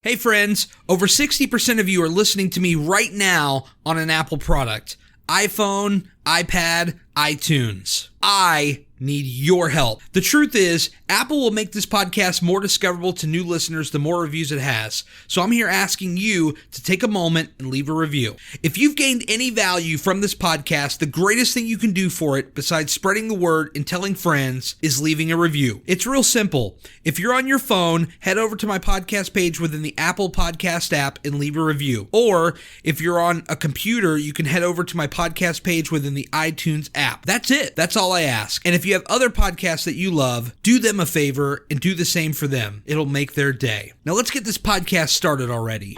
Hey friends, over 60% of you are listening to me right now on an Apple product. iPhone, iPad, iTunes. I need your help. The truth is, Apple will make this podcast more discoverable to new listeners the more reviews it has. So I'm here asking you to take a moment and leave a review. If you've gained any value from this podcast, the greatest thing you can do for it, besides spreading the word and telling friends, is leaving a review. It's real simple. If you're on your phone, head over to my podcast page within the Apple Podcast app and leave a review. Or if you're on a computer, you can head over to my podcast page within the iTunes app. That's it. That's all I ask. And if you have other podcasts that you love, do them a favor and do the same for them. It'll make their day. Now let's get this podcast started already.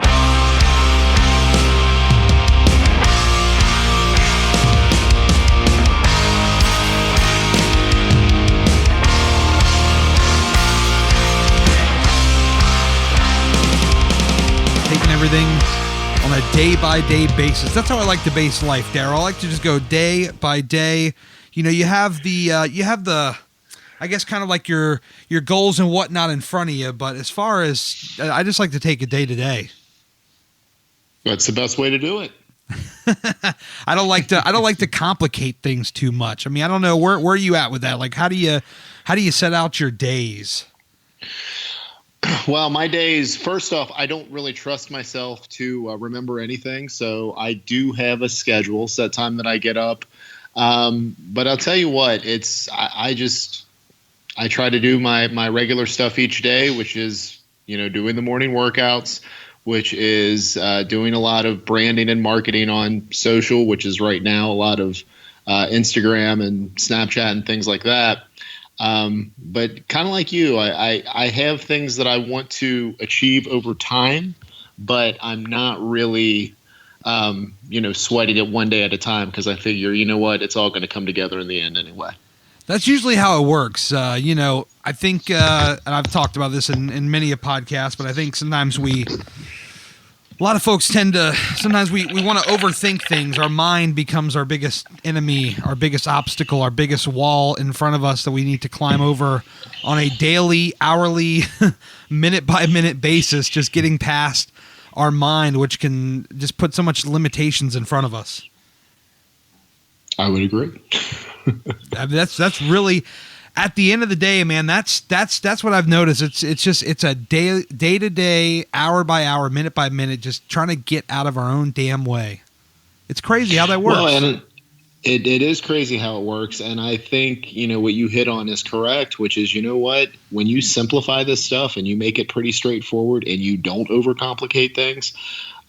Taking everything on a day-by-day basis. That's how I like to base life, Daryl. I like to just go day by day. You know, you have the, I guess, kind of like your goals and whatnot in front of you. But as far as, I just like to take it day to day. That's the best way to do it. I don't like to complicate things too much. I mean, I don't know where are you at with that? Like, how do you set out your days? Well, my days, first off, I don't really trust myself to remember anything. So I do have a schedule, set time that I get up. But I'll tell you what, I try to do my regular stuff each day, which is, doing the morning workouts, which is doing a lot of branding and marketing on social, which is right now a lot of Instagram and Snapchat and things like that. But kind of like you, I have things that I want to achieve over time, but I'm not really, sweating it one day at a time because I figure, you know what, it's all going to come together in the end anyway. That's usually how it works. I think, and I've talked about this in many a podcast, but I think sometimes a lot of folks sometimes we want to overthink things. Our mind becomes our biggest enemy, our biggest obstacle, our biggest wall in front of us that we need to climb over on a daily, hourly, minute by minute basis, just getting past our mind, which can just put so much limitations in front of us. I would agree. That's really, at the end of the day, man, that's what I've noticed. It's a day to day, hour by hour, minute by minute, just trying to get out of our own damn way. It's crazy how that works. Well, and it is crazy how it works. And I think, what you hit on is correct, which is, when you simplify this stuff and you make it pretty straightforward and you don't overcomplicate things,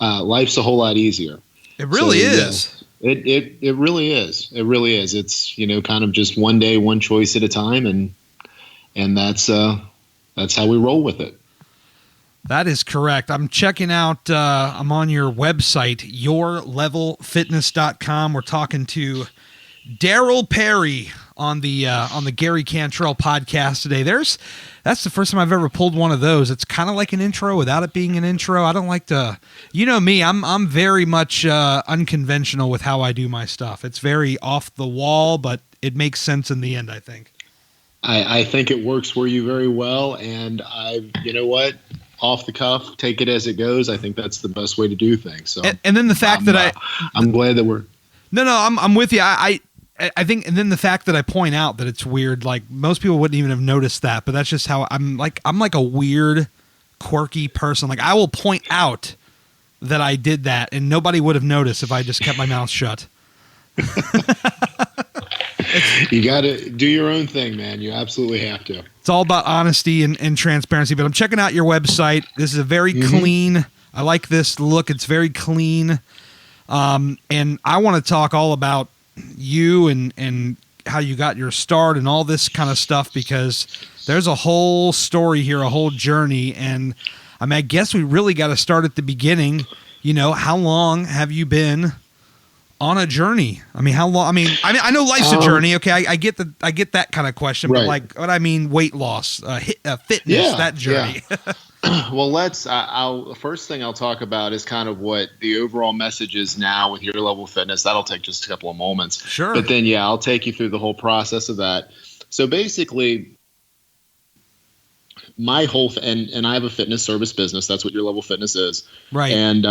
life's a whole lot easier. It really is. It really is. It really is. It's, kind of just one day, one choice at a time. And that's how we roll with it. That is correct. I'm checking out, I'm on your website, yourlevelfitness.com. We're talking to Daryl Perry on the Gary Cantrell podcast today. That's the first time I've ever pulled one of those. It's kind of like an intro without it being an intro. I don't like to, me, I'm very much unconventional with how I do my stuff. It's very off the wall, but it makes sense in the end, I think. I think it works for you very well. And you know what? Off the cuff, take it as it goes. I think that's the best way to do things. So, and then the fact I'm glad that we're. No, I'm with you. I think, and then the fact that I point out that it's weird, like most people wouldn't even have noticed that, but that's just how I'm like a weird, quirky person. Like I will point out that I did that, and nobody would have noticed if I just kept my mouth shut. You got to do your own thing, man. You absolutely have to. It's all about honesty and transparency, but I'm checking out your website. This is a very clean, I like this look. It's very clean. And I want to talk all about you and how you got your start and all this kind of stuff, because there's a whole story here, a whole journey. And I guess we really got to start at the beginning. How long have you been on a journey? How long? I know life's a journey. Okay, I get that kind of question, right. But like, what I mean, weight loss, fitness, that journey. Yeah. Well, first thing I'll talk about is kind of what the overall message is now with Your Level Fitness. That'll take just a couple of moments. Sure. But then, I'll take you through the whole process of that. So basically, my whole and I have a fitness service business. That's what Your Level Fitness is. Right. And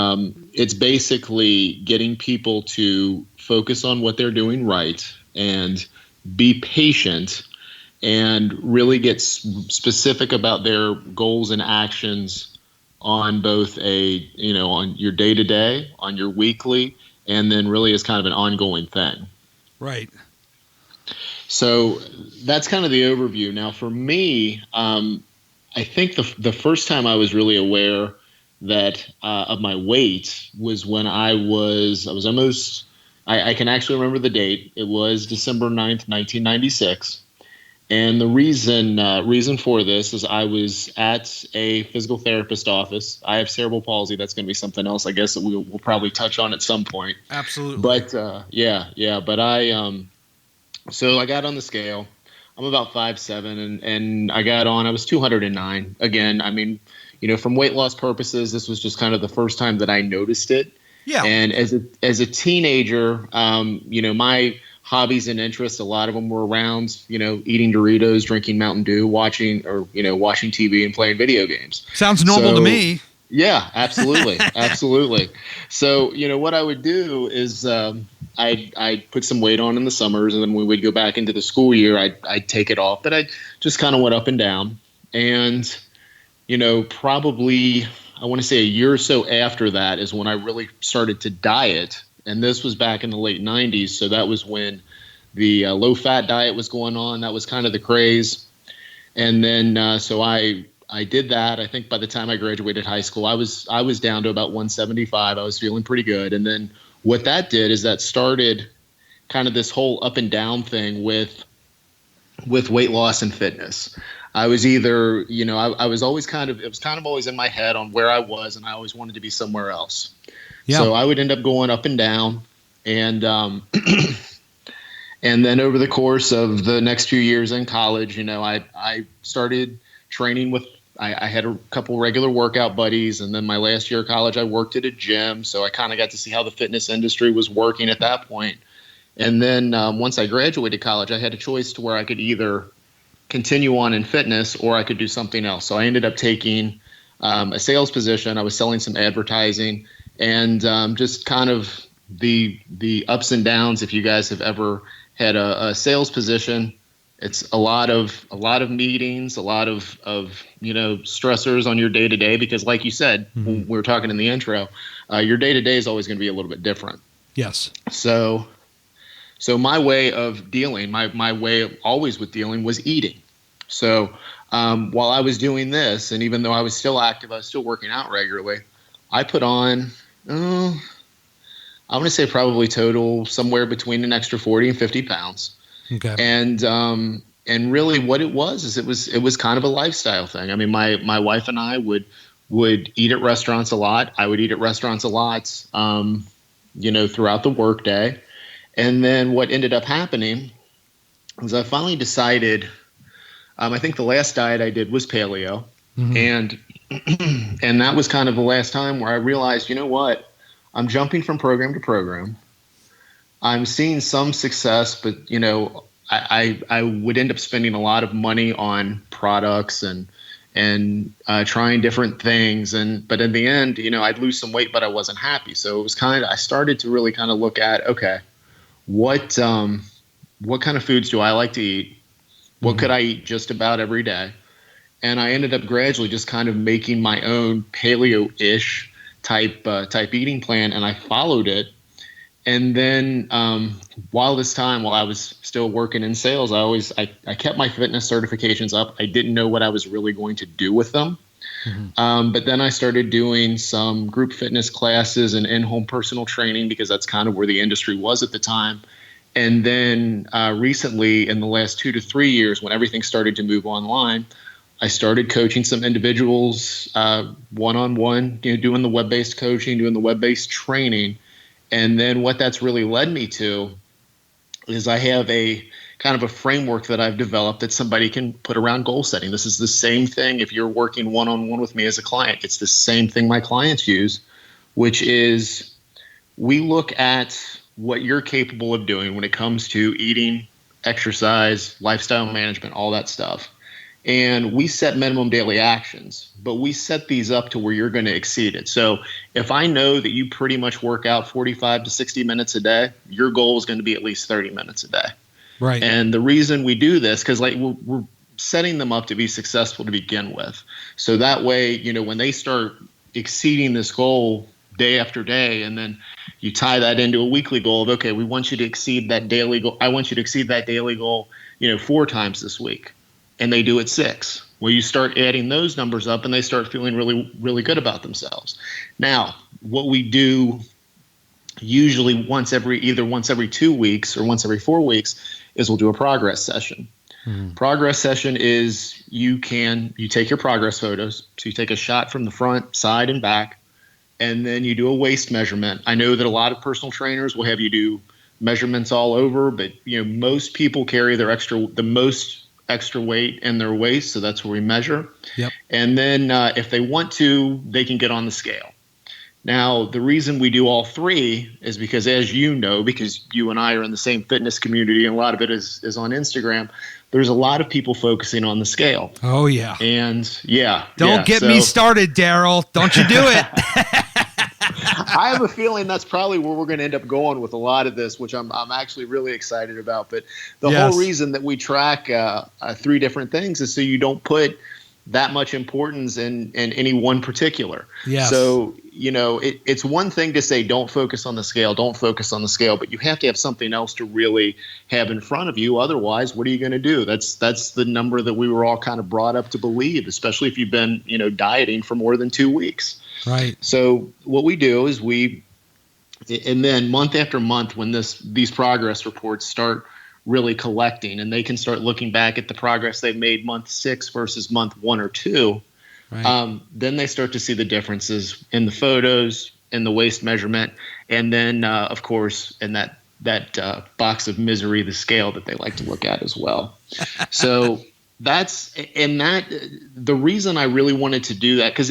it's basically getting people to focus on what they're doing right and be patient and really get specific about their goals and actions on both on your day to day, on your weekly, and then really as kind of an ongoing thing. Right. So that's kind of the overview. Now, for me, I think the first time I was really aware that of my weight was when I was almost, I can actually remember the date. It was December 9th, 1996. And the reason for this is I was at a physical therapist office. I have cerebral palsy. That's going to be something else, I guess, that we'll probably touch on at some point. Absolutely. But yeah. But so I got on the scale. I'm about 5'7", and I got on. I was 209. Again, I mean, from weight loss purposes, this was just kind of the first time that I noticed it. Yeah. And as a teenager, my hobbies and interests, a lot of them were around, eating Doritos, drinking Mountain Dew, watching TV and playing video games. Sounds normal to me. Yeah, absolutely. Absolutely. So, what I would do is I'd put some weight on in the summers, and then when we'd go back into the school year, I'd take it off. But I just kind of went up and down. And, probably, I want to say a year or so after that is when I really started to diet. And this was back in the late 90s. So that was when the low-fat diet was going on. That was kind of the craze. And then so I did that. I think by the time I graduated high school, I was down to about 175. I was feeling pretty good. And then what that did is that started kind of this whole up and down thing with weight loss and fitness. I was either, I was always it was kind of always in my head on where I was, and I always wanted to be somewhere else. Yeah. So I would end up going up and down, and and then over the course of the next few years in college, I started training with. I had a couple regular workout buddies, and then my last year of college, I worked at a gym, so I kind of got to see how the fitness industry was working at that point. And then once I graduated college, I had a choice to where I could either continue on in fitness or I could do something else. So I ended up taking a sales position. I was selling some advertising. And just kind of the ups and downs. If you guys have ever had a sales position, it's a lot of meetings, a lot of stressors on your day to day. Because, like you said, when we were talking in the intro, your day to day is always going to be a little bit different. Yes. So my way of dealing, my way always with dealing was eating. So while I was doing this, and even though I was still active, I was still working out regularly. I put on. I'm going to say probably total somewhere between an extra 40 and 50 pounds. Okay. And really what it was is it was kind of a lifestyle thing. I mean, my wife and I would eat at restaurants a lot. I would eat at restaurants a lot, throughout the workday. And then what ended up happening was I finally decided, I think the last diet I did was paleo. Mm-hmm. And that was kind of the last time where I realized, you know what, I'm jumping from program to program. I'm seeing some success, but I would end up spending a lot of money on products and trying different things. But in the end, I'd lose some weight, but I wasn't happy. So it was I started to really kind of look at, okay, what kind of foods do I like to eat? What could I eat just about every day? And I ended up gradually just kind of making my own paleo-ish type eating plan, and I followed it. And then while I was still working in sales, I kept my fitness certifications up. I didn't know what I was really going to do with them. Mm-hmm. But then I started doing some group fitness classes and in-home personal training because that's kind of where the industry was at the time. And then recently, in the last 2 to 3 years, when everything started to move online, I started coaching some individuals one-on-one, doing the web-based coaching, doing the web-based training. And then what that's really led me to is I have a kind of a framework that I've developed that somebody can put around goal setting. This is the same thing if you're working one-on-one with me as a client. It's the same thing my clients use, which is we look at what you're capable of doing when it comes to eating, exercise, lifestyle management, all that stuff. and we set minimum daily actions, but we set these up to where you're going to exceed it. So if I know that you pretty much work out 45 to 60 minutes a day, your goal is going to be at least 30 minutes a day. Right. And the reason we do this, because like we're setting them up to be successful to begin with. So that way, you know, when they start exceeding this goal day after day, and then you tie that into a weekly goal of, okay, we want you to exceed that daily goal. I want you to exceed that daily goal, you know, 4 times this week. And they do it 6. Well, you start adding those numbers up and they start feeling really, really good about themselves. Now, what we do usually either once every 2 weeks or once every 4 weeks is we'll do a progress session. Progress session is you take your progress photos. So you take a shot from the front, side, and back, and then you do a waist measurement. I know that a lot of personal trainers will have you do measurements all over, but you know most people carry the most extra weight in their waist, so that's where we measure. Yep. And then if they want to, they can get on the scale. Now, the reason we do all 3 is because, as you know, because you and I are in the same fitness community, and a lot of it is on Instagram, there's a lot of people focusing on the scale. Oh, yeah. And, yeah. Don't get me started, Daryl. Don't you do it. I have a feeling that's probably where we're going to end up going with a lot of this, which I'm actually really excited about. But the whole reason that we track 3 different things is so you don't put that much importance in any one particular. Yes. So, you know, it's one thing to say, don't focus on the scale, but you have to have something else to really have in front of you. Otherwise, what are you going to do? That's the number that we were all kind of brought up to believe, especially if you've been, you know, dieting for more than 2 weeks. Right. So what we do is and then month after month, when these progress reports start really collecting and they can start looking back at the progress they've made month 6 versus month 1 or 2, right. Then they start to see the differences in the photos, in the waist measurement, and then, of course, in that box of misery, the scale that they like to look at as well. So the reason I really wanted to do that, because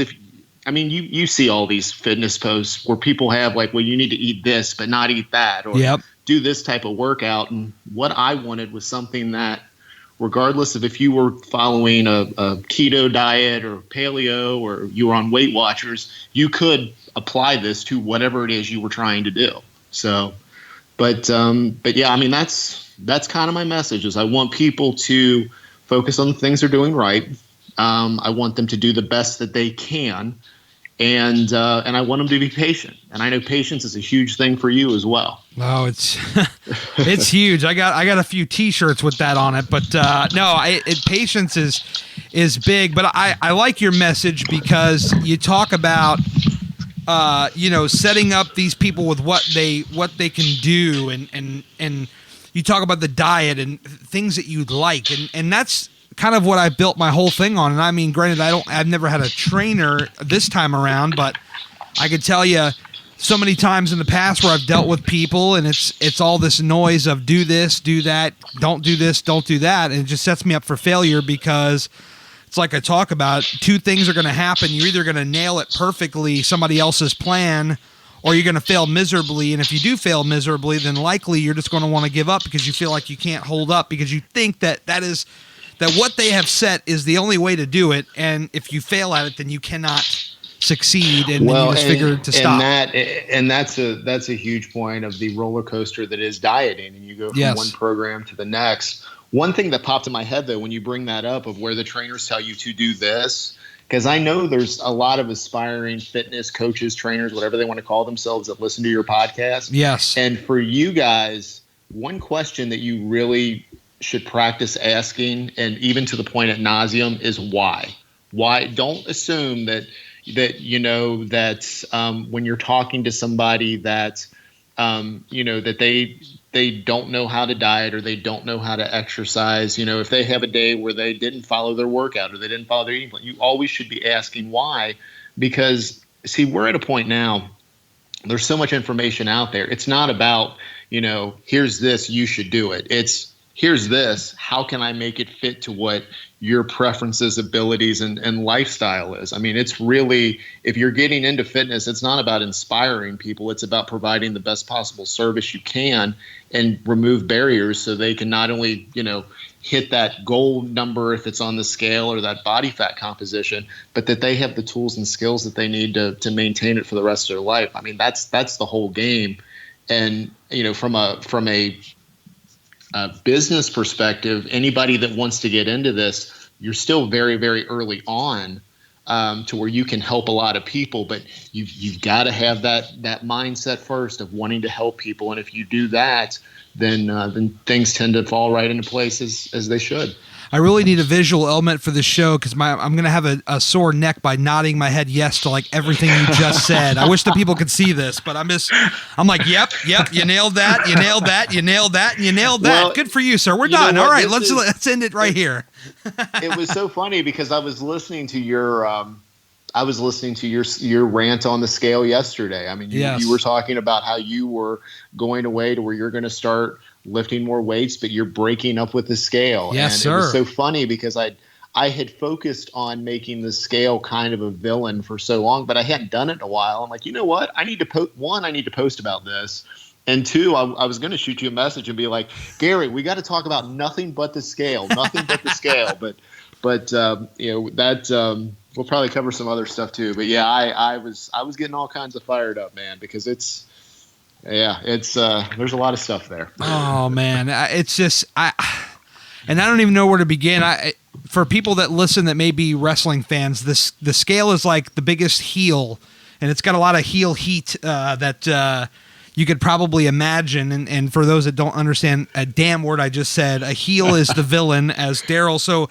you see all these fitness posts where people have like, well, you need to eat this, but not eat that, or do this type of workout. And what I wanted was something that, regardless of if you were following a keto diet or paleo, or you were on Weight Watchers, you could apply this to whatever it is you were trying to do. So, but yeah, I mean, that's kind of my message is I want people to focus on the things they're doing right. I want them to do the best that they can. And I want them to be patient. And I know patience is a huge thing for you as well. Oh, it's it's huge. I got a few T-shirts with that on it, but patience is big. But I like your message because you talk about setting up these people with what they can do, and you talk about the diet and things that you'd like, and that's kind of what I built my whole thing on. And I mean, granted, I've never had a trainer this time around, but I could tell you so many times in the past where I've dealt with people and it's all this noise of do this, do that, don't do this, don't do that. And it just sets me up for failure because it's like I talk about, 2 things are going to happen. You're either going to nail it perfectly, somebody else's plan, or you're going to fail miserably. And if you do fail miserably, then likely you're just going to want to give up because you feel like you can't hold up because you think that what they have set is the only way to do it, and if you fail at it, then you cannot succeed, and then you just figure to stop. And that's a huge point of the roller coaster that is dieting, and you go from one program to the next. One thing that popped in my head, though, when you bring that up of where the trainers tell you to do this, because I know there's a lot of aspiring fitness coaches, trainers, whatever they want to call themselves, that listen to your podcast. Yes. And for you guys, one question that you really should practice asking, and even to the point ad nauseum, is why. Why? Don't assume that when you're talking to somebody that that they don't know how to diet or they don't know how to exercise. If they have a day where they didn't follow their workout or they didn't follow their eating plan, you always should be asking why. Because see, we're at a point now. There's so much information out there. It's not about here's this, you should do it. It's here's this. How can I make it fit to what your preferences, abilities, and lifestyle is? I mean, it's really, if you're getting into fitness, it's not about inspiring people. It's about providing the best possible service you can and remove barriers so they can not only, hit that goal number if it's on the scale or that body fat composition, but that they have the tools and skills that they need to maintain it for the rest of their life. I mean, that's the whole game. And, from a business perspective, anybody that wants to get into this, you're still very, very early on to where you can help a lot of people, but you've got to have that mindset first of wanting to help people. And if you do that, then things tend to fall right into place as they should. I really need a visual element for this show because I'm going to have a sore neck by nodding my head yes to like everything you just said. I wish the people could see this, but I'm like, yep, you nailed that, you nailed that, you nailed that, and you nailed that. Well, good for you, sir. We're done. All right, let's end it right here. It was so funny because I was listening to your rant on the scale yesterday. I mean, you were talking about how you were going away to where you're going to start lifting more weights, but you're breaking up with the scale. Yes, and sir. It was so funny because I had focused on making the scale kind of a villain for so long, but I hadn't done it in a while. I'm like, you know what? I need to post about this. And two, I was going to shoot you a message and be like, Gary, we got to talk about nothing but the scale, nothing but the scale. But we'll probably cover some other stuff too. But yeah, I was getting all kinds of fired up, man, because there's a lot of stuff there. Oh man, it's just I don't even know where to begin. For people that listen that may be wrestling fans, the scale is like the biggest heel, and it's got a lot of heel heat that you could probably imagine. And for those that don't understand a damn word I just said, a heel is the villain, as Daryl so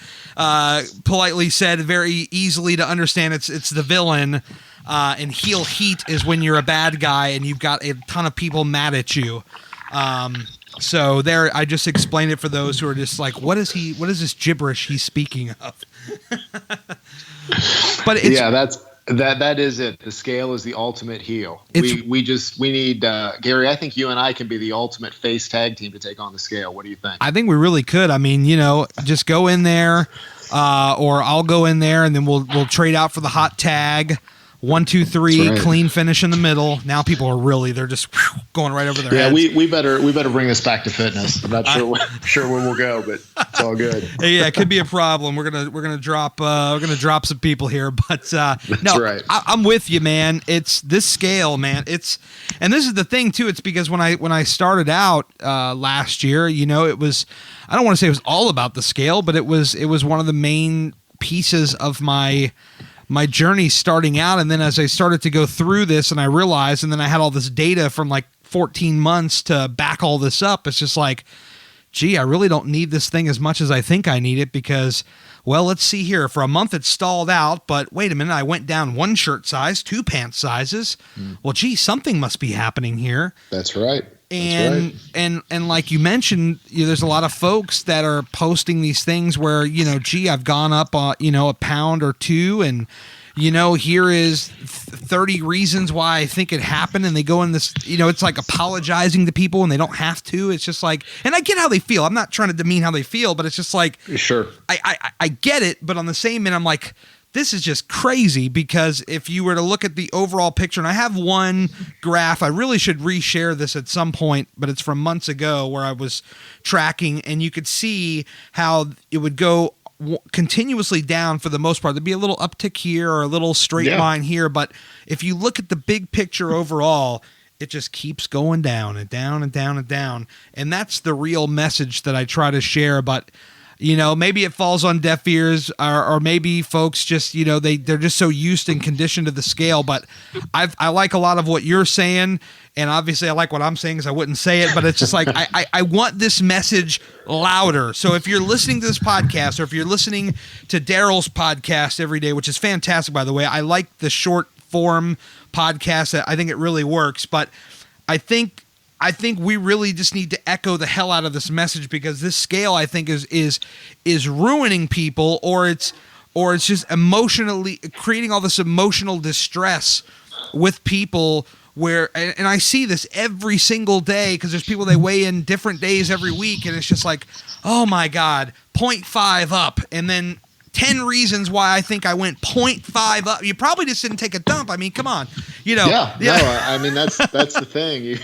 politely said, very easily to understand. It's the villain. And heel heat is when you're a bad guy and you've got a ton of people mad at you. So there, I just explained it for those who are just like, what is this gibberish he's speaking of? But that is it. The scale is the ultimate heel. We need Gary. I think you and I can be the ultimate face tag team to take on the scale. What do you think? I think we really could. I mean, just go in there, or I'll go in there, and then we'll trade out for the hot tag. 1, 2, 3, right. Clean finish in the middle. Now people are they're just going right over their heads. Yeah, we better bring this back to fitness. I'm not sure where we'll go, but it's all good. Yeah, it could be a problem. We're gonna drop some people here, but That's no, right. I'm with you, man. It's this scale, man. And this is the thing too. It's because when I started out last year, it was, I don't want to say it was all about the scale, but it was one of the main pieces of my journey starting out. And then as I started to go through this and I realized, and then I had all this data from like 14 months to back all this up, it's just like, gee, I really don't need this thing as much as I think I need it because, well, let's see here. For a month it stalled out, but wait a minute, I went down 1 shirt size, 2 pant sizes. Well, gee, something must be happening here. That's right. And like you mentioned, there's a lot of folks that are posting these things where, gee, I've gone up, a pound or 2, and, here is 30 reasons why I think it happened. And they go in this, it's like apologizing to people and they don't have to. It's just like, and I get how they feel. I'm not trying to demean how they feel, but it's just like, sure, I get it. But on the same end, I'm like, this is just crazy because if you were to look at the overall picture, and I have one graph, I really should reshare this at some point, but it's from months ago where I was tracking, and you could see how it would go continuously down for the most part. There'd be a little uptick here or a little straight line here, but if you look at the big picture overall, it just keeps going down and down and down and down, and that's the real message that I try to share. But maybe it falls on deaf ears, or maybe folks just, they're just so used and conditioned to the scale. But I like a lot of what you're saying, and obviously I like what I'm saying because I wouldn't say it, but it's just like, I want this message louder. So if you're listening to this podcast, or if you're listening to Daryl's podcast every day, which is fantastic, by the way, I like the short form podcast. I think it really works, but I think we really just need to echo the hell out of this message, because this scale, I think, is ruining people, or it's just emotionally creating all this emotional distress with people where, and I see this every single day because there's people, they weigh in different days every week, and it's just like, oh my God, 0.5 up, and then 10 reasons why I think I went 0.5 up. You probably just didn't take a dump. I mean, come on, Yeah. No, I mean, that's the thing.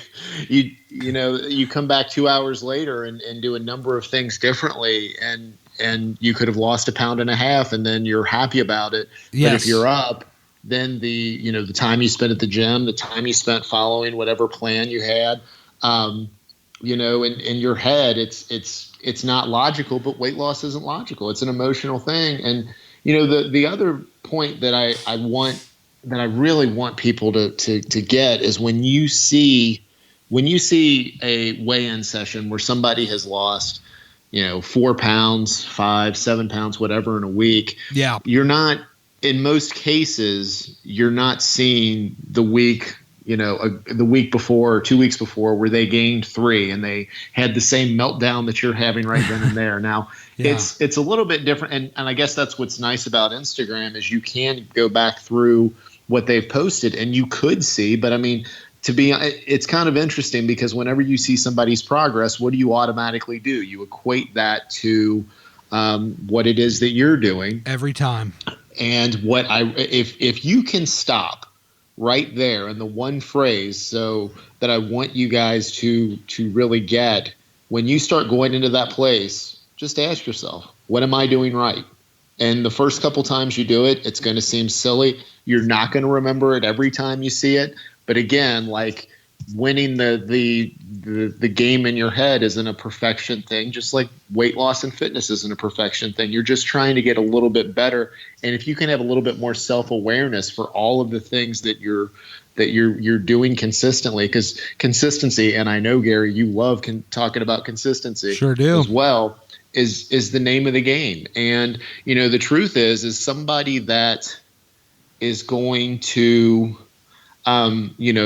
You come back 2 hours later and do a number of things differently, and you could have lost 1.5 pounds, and then you're happy about it. Yes. But if you're up, then the time you spent at the gym, the time you spent following whatever plan you had, in your head, it's not logical, but weight loss isn't logical. It's an emotional thing. And, the other point that I really want people to get is when you see a weigh-in session where somebody has lost, 4 pounds, 5, 7 pounds, whatever in a week. Yeah. In most cases, you're not seeing the week, the week before or 2 weeks before where they gained 3 and they had the same meltdown that you're having right then and there. Now, yeah. It's a little bit different. And I guess that's what's nice about Instagram is you can go back through what they've posted and you could see. But I mean, it's kind of interesting because whenever you see somebody's progress, what do you automatically do? You equate that to what it is that you're doing every time. And if you can stop right there in the one phrase, so that I want you guys to really get, when you start going into that place, just ask yourself, what am I doing right? And the first couple times you do it, it's going to seem silly. You're not going to remember it every time you see it. But again, like winning the game in your head isn't a perfection thing, just like weight loss and fitness isn't a perfection thing. You're just trying to get a little bit better. And if you can have a little bit more self-awareness for all of the things that you're doing consistently, because consistency, and I know, Gary, you love talking about consistency. Sure do. As well, is the name of the game. And, the truth is somebody that is going to,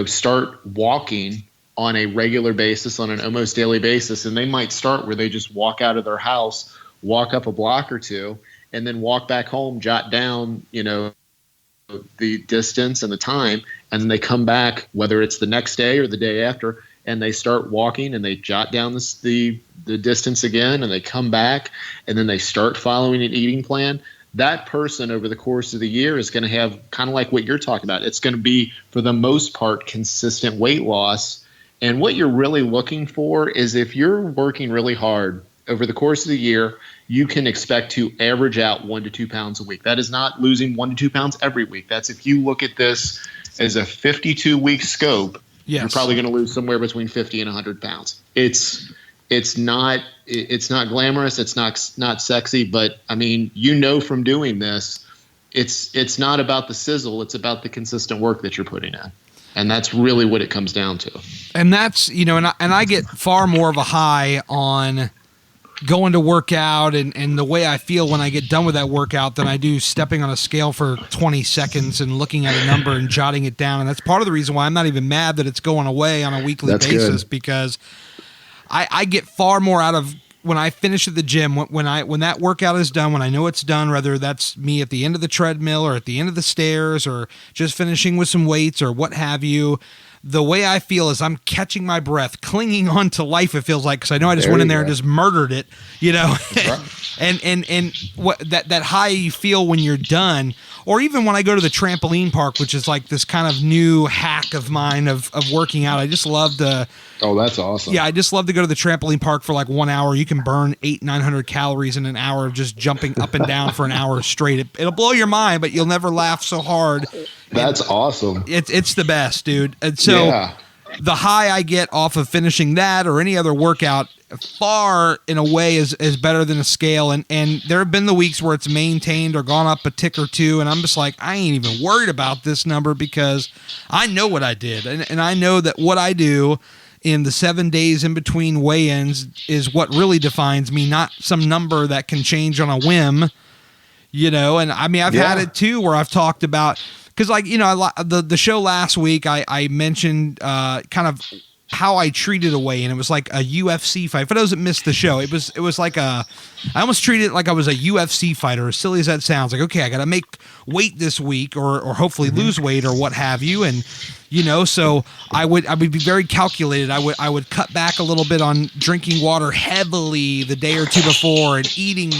start walking on a regular basis, on an almost daily basis. And they might start where they just walk out of their house, walk up a block or two, and then walk back home, jot down, the distance and the time. And then they come back, whether it's the next day or the day after, and they start walking and they jot down the distance again, and they come back and then they start following an eating plan. That person over the course of the year is going to have kind of like what you're talking about. It's going to be, for the most part, consistent weight loss. And what you're really looking for is, if you're working really hard over the course of the year, you can expect to average out 1 to 2 pounds a week. That is not losing 1 to 2 pounds every week. That's if you look at this as a 52-week scope, yes, you're probably going to lose somewhere between 50 and 100 pounds. It's not glamorous. It's not sexy, but I mean, from doing this, it's not about the sizzle. It's about the consistent work that you're putting in. And that's really what it comes down to. And that's, and I get far more of a high on going to work out and the way I feel when I get done with that workout than I do stepping on a scale for 20 seconds and looking at a number and jotting it down. And that's part of the reason why I'm not even mad that it's going away on a weekly basis, because I get far more out of when I finish at the gym, when that workout is done, when I know it's done, whether that's me at the end of the treadmill or at the end of the stairs or just finishing with some weights or what have you. The way I feel is I'm catching my breath, clinging on to life, it feels like, because I know I just went in there and just murdered it, and what that high you feel when you're done, or even when I go to the trampoline park, which is like this kind of new hack of mine of working out. I just love to. Oh, that's awesome. Yeah, I just love to go to the trampoline park for like 1 hour. You can burn 800-900 calories in an hour of just jumping up and down for an hour straight. It'll blow your mind, but you'll never laugh so hard. That's awesome. It's the best, dude. And so the high I get off of finishing that or any other workout far in a way is better than a scale. And there have been the weeks where it's maintained or gone up a tick or two. And I'm just like, I ain't even worried about this number because I know what I did. And I know that what I do in the 7 days in between weigh-ins is what really defines me, not some number that can change on a whim, And I mean, I've had it too, where I've talked about, because the show last week, I mentioned kind of how I treated a weigh-in. It was like a UFC fight. For those that missed the show, it was like I almost treated it like I was a UFC fighter, as silly as that sounds. Like, okay, I got to make weight this week or hopefully lose weight or what have you. And, So I would be very calculated. I would cut back a little bit on drinking water heavily the day or two before, and eating.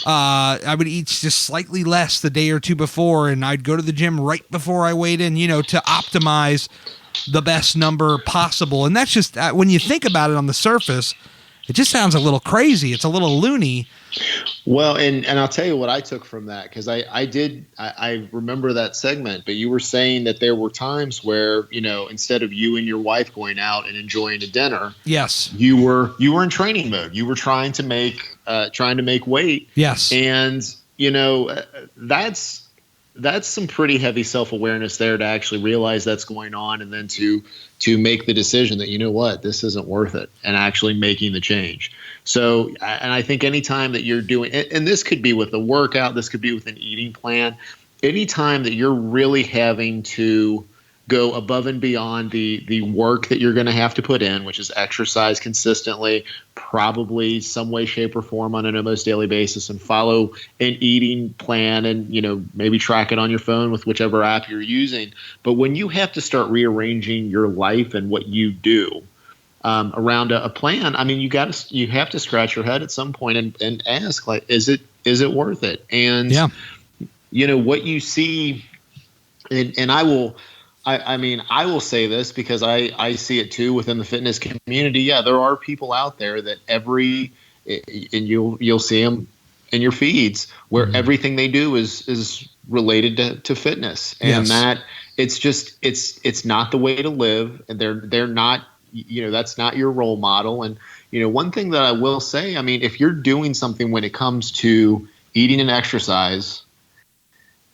I would eat just slightly less the day or two before, and I'd go to the gym right before I weighed in, to optimize the best number possible. And that's just, when you think about it on the surface, it just sounds a little crazy. It's a little loony. Well, and I'll tell you what I took from that, because I remember that segment, but you were saying that there were times where, instead of you and your wife going out and enjoying a dinner, yes, you were in training mode. You were trying to make weight. Yes. And, that's some pretty heavy self-awareness there to actually realize that's going on, and then to make the decision that, this isn't worth it, and actually making the change. So, and I think anytime that you're doing, and this could be with a workout, this could be with an eating plan, anytime that you're really having to go above and beyond the work that you're going to have to put in, which is exercise consistently, probably some way, shape, or form on an almost daily basis, and follow an eating plan, and maybe track it on your phone with whichever app you're using. But when you have to start rearranging your life and what you do around a plan, I mean, you have to scratch your head at some point and ask, like, is it worth it? And what you see, and I will say this because I see it too within the fitness community. Yeah, there are people out there that and you'll see them in your feeds where everything they do is related to fitness, and that it's not the way to live, and they're not, that's not your role model. And one thing that I will say, I mean, if you're doing something when it comes to eating and exercise,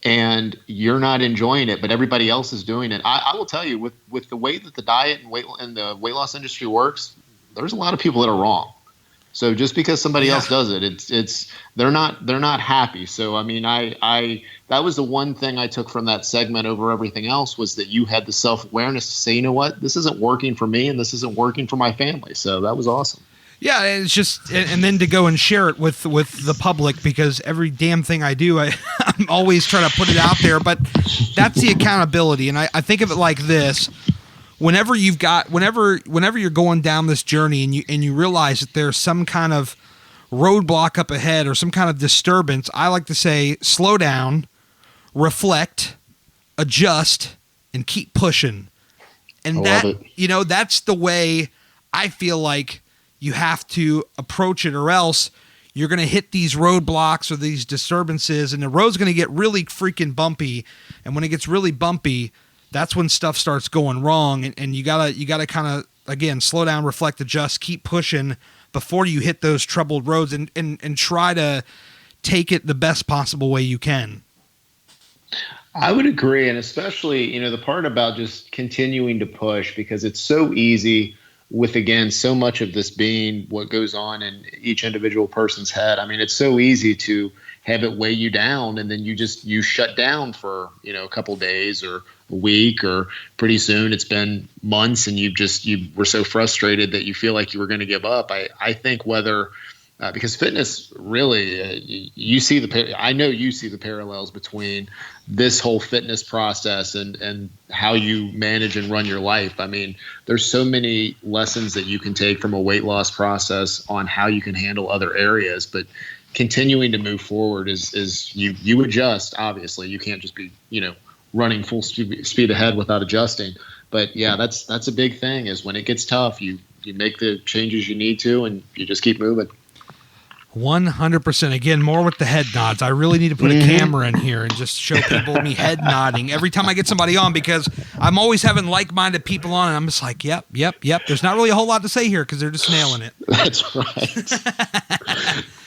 and you're not enjoying it, but everybody else is doing it, I will tell you, with the way that the diet and the weight loss industry works, there's a lot of people that are wrong. So just because somebody else does it, they're not happy. So I mean, that was the one thing I took from that segment over everything else, was that you had the self-awareness to say, this isn't working for me, and this isn't working for my family. So that was awesome. Yeah, it's just, and then to go and share it with the public, because every damn thing I do, I'm always trying to put it out there. But that's the accountability, and I think of it like this: whenever you're going down this journey, and you realize that there's some kind of roadblock up ahead or some kind of disturbance, I like to say, slow down, reflect, adjust, and keep pushing. And that's the way I feel like you have to approach it, or else you're going to hit these roadblocks or these disturbances, and the road's going to get really freaking bumpy. And when it gets really bumpy, that's when stuff starts going wrong. And you gotta kind of, again, slow down, reflect, adjust, keep pushing before you hit those troubled roads, and try to take it the best possible way you can. I would agree. And especially, the part about just continuing to push, because it's so easy with, again, so much of this being what goes on in each individual person's head. I mean, it's so easy to have it weigh you down, and then you shut down for, a couple days or a week, or pretty soon it's been months, and you were so frustrated that you feel like you were going to give up. I think because fitness really, I know you see the parallels between this whole fitness process and how you manage and run your life. I mean, there's so many lessons that you can take from a weight loss process on how you can handle other areas, but continuing to move forward is you adjust. Obviously, you can't just be, running full speed ahead without adjusting. But yeah, that's a big thing, is when it gets tough, you make the changes you need to, and you just keep moving. 100%. Again, more with the head nods. I really need to put a camera in here and just show people me head nodding every time I get somebody on, because I'm always having like-minded people on, and I'm just like, yep. There's not really a whole lot to say here because they're just nailing it. That's right.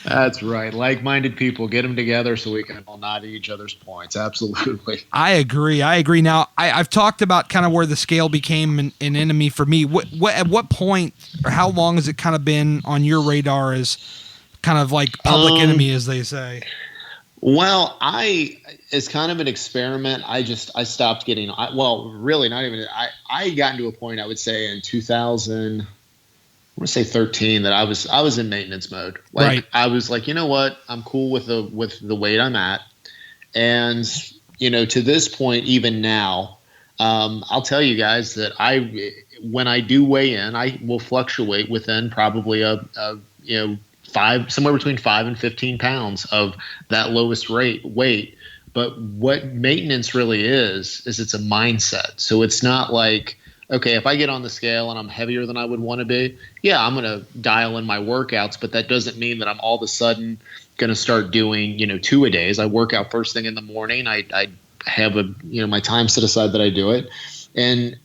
That's right. Like-minded people, get them together so we can all nod at each other's points. Absolutely. I agree. Now, I've talked about kind of where the scale became an enemy for me. At what point, or how long has it kind of been on your radar as kind of like public enemy, as they say? Well, it's kind of an experiment. I stopped getting, really not even, I got into a point, I would say in 2000, I want to say 13, that I was in maintenance mode. Like, right. I was like, you know what? I'm cool with the weight I'm at. And, to this point, even now, I'll tell you guys that when I do weigh in, I will fluctuate within probably somewhere between 5 and 15 pounds of that lowest weight. But what maintenance really is it's a mindset. So it's not like, okay, if I get on the scale and I'm heavier than I would want to be, yeah, I'm going to dial in my workouts, but that doesn't mean that I'm all of a sudden going to start doing, 2-a-days. I work out first thing in the morning. I have my time set aside that I do it, and,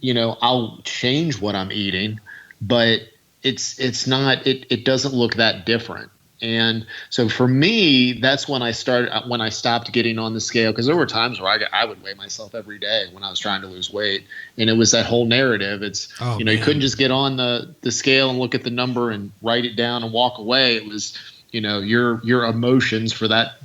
I'll change what I'm eating, but it's not, it doesn't look that different. And so for me, that's when I stopped getting on the scale, because there were times where I would weigh myself every day when I was trying to lose weight. And it was that whole narrative. You couldn't just get on the scale and look at the number and write it down and walk away. It was, your emotions for that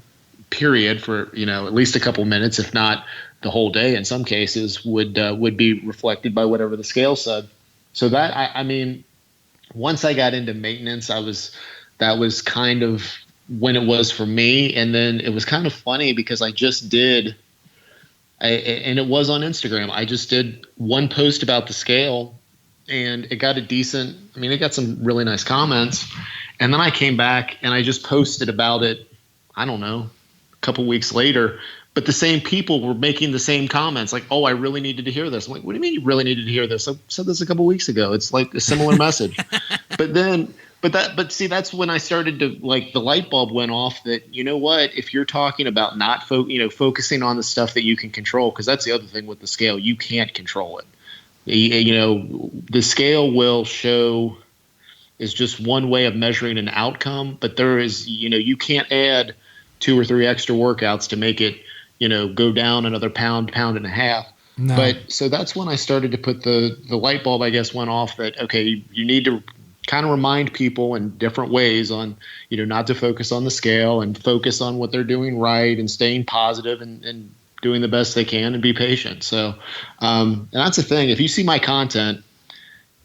period for, at least a couple minutes, if not the whole day in some cases, would be reflected by whatever the scale said. So that, I mean, once I got into maintenance, that was kind of when it was for me. And then it was kind of funny because and it was on Instagram. I just did one post about the scale, and it got it got some really nice comments. And then I came back and I just posted about it, I don't know, a couple weeks later. But the same people were making the same comments, like, "Oh, I really needed to hear this." I'm like, "What do you mean you really needed to hear this? I said this a couple weeks ago." It's like a similar message. But see, that's when I started to, like, the light bulb went off that, you know what, if you're talking about not focusing on the stuff that you can control, because that's the other thing with the scale, you can't control it. The scale will show is just one way of measuring an outcome, but there is, you can't add 2 or 3 extra workouts to make it, go down another pound and a half. No. But so that's when I started to put the light bulb, I guess, went off that, okay, you need to kind of remind people in different ways on, not to focus on the scale and focus on what they're doing right and staying positive and doing the best they can and be patient. So, and that's the thing. If you see my content,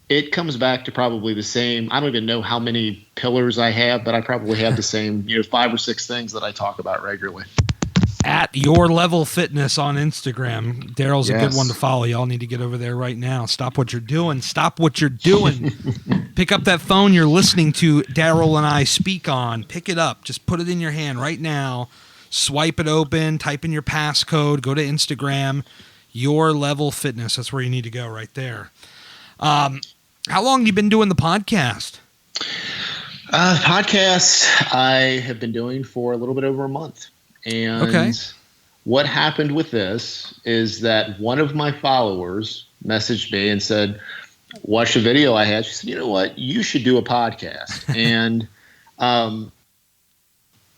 it comes back to probably the same. I don't even know how many pillars I have, but I probably have the same, 5 or 6 things that I talk about regularly. At Your Level Fitness on Instagram. Daryl's a Yes. good one to follow. Y'all need to get over there right now. Stop what you're doing. Stop what you're doing. Pick up that phone you're listening to Daryl and I speak on. Pick it up. Just put it in your hand right now. Swipe it open. Type in your passcode. Go to Instagram. Your Level Fitness. That's where you need to go right there. How long have you been doing the podcast? Podcast I have been doing for a little bit over a month. And okay. What happened with this is that one of my followers messaged me and said, watch a video I had. She said, you know what, you should do a podcast. And,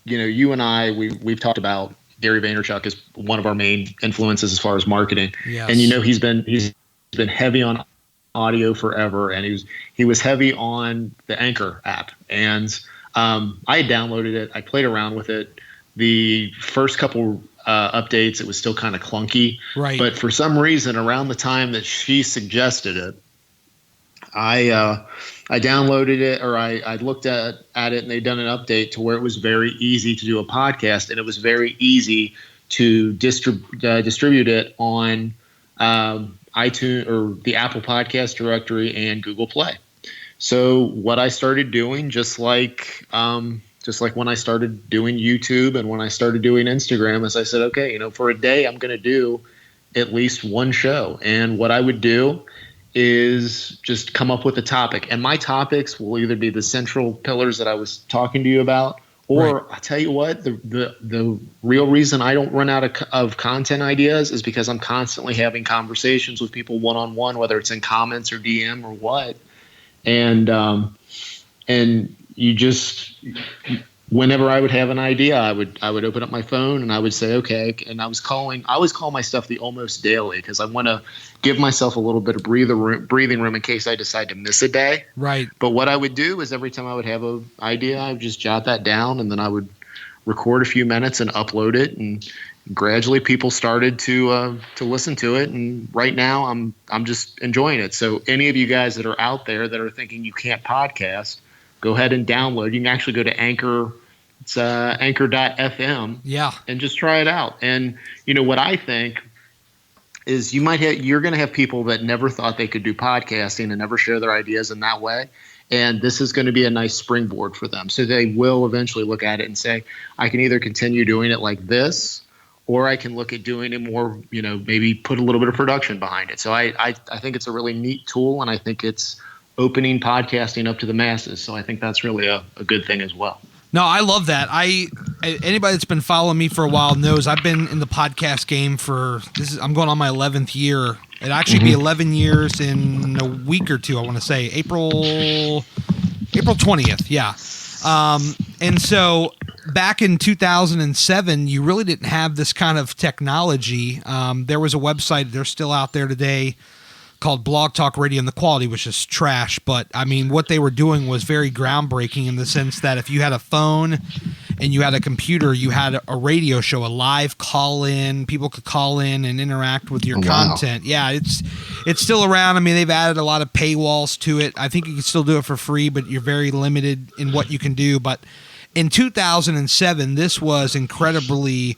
you and I, we've talked about Gary Vaynerchuk as one of our main influences as far as marketing. Yes. And, he's been heavy on audio forever. And he was heavy on the Anchor app. And I had downloaded it. I played around with it. The first couple updates, it was still kind of clunky. Right. But for some reason, around the time that she suggested it, I downloaded it, or I looked at it, and they'd done an update to where it was very easy to do a podcast, and it was very easy to distribute it on iTunes or the Apple Podcast directory and Google Play. So what I started doing, just like when I started doing YouTube and when I started doing Instagram, is I said, okay, for a day, I'm going to do at least one show. And what I would do is just come up with a topic. And my topics will either be the central pillars that I was talking to you about, or right. I'll tell you what, the real reason I don't run out of content ideas is because I'm constantly having conversations with people one-on-one, whether it's in comments or DM or what. And you just, whenever I would have an idea, I would open up my phone and I would say, okay. And I always call my stuff the almost daily, because I want to give myself a little bit of breathing room in case I decide to miss a day. Right. But what I would do is every time I would have an idea, I would just jot that down, and then I would record a few minutes and upload it. And gradually people started to listen to it. And right now I'm just enjoying it. So any of you guys that are out there that are thinking you can't podcast, go ahead and download. You can actually go to Anchor. It's anchor.fm. Yeah. And just try it out. And what I think is you're going to have people that never thought they could do podcasting and never share their ideas in that way. And this is going to be a nice springboard for them. So they will eventually look at it and say, I can either continue doing it like this, or I can look at doing it more, maybe put a little bit of production behind it. So I think it's a really neat tool, and I think it's opening podcasting up to the masses. So I think that's really a good thing as well. No, I love that. Anybody that's been following me for a while knows I've been in the podcast game I'm going on my 11th year. It'd actually be 11 years in a week or two, I want to say. April 20th, yeah. And so back in 2007, you really didn't have this kind of technology. There was a website, they're still out there today, called Blog Talk Radio, and the quality was just trash. But I mean, what they were doing was very groundbreaking in the sense that if you had a phone and you had a computer, you had a radio show, a live call in. People could call in and interact with your content. Yeah, it's still around. I mean, they've added a lot of paywalls to it. I think you can still do it for free, but you're very limited in what you can do. But in 2007, this was incredibly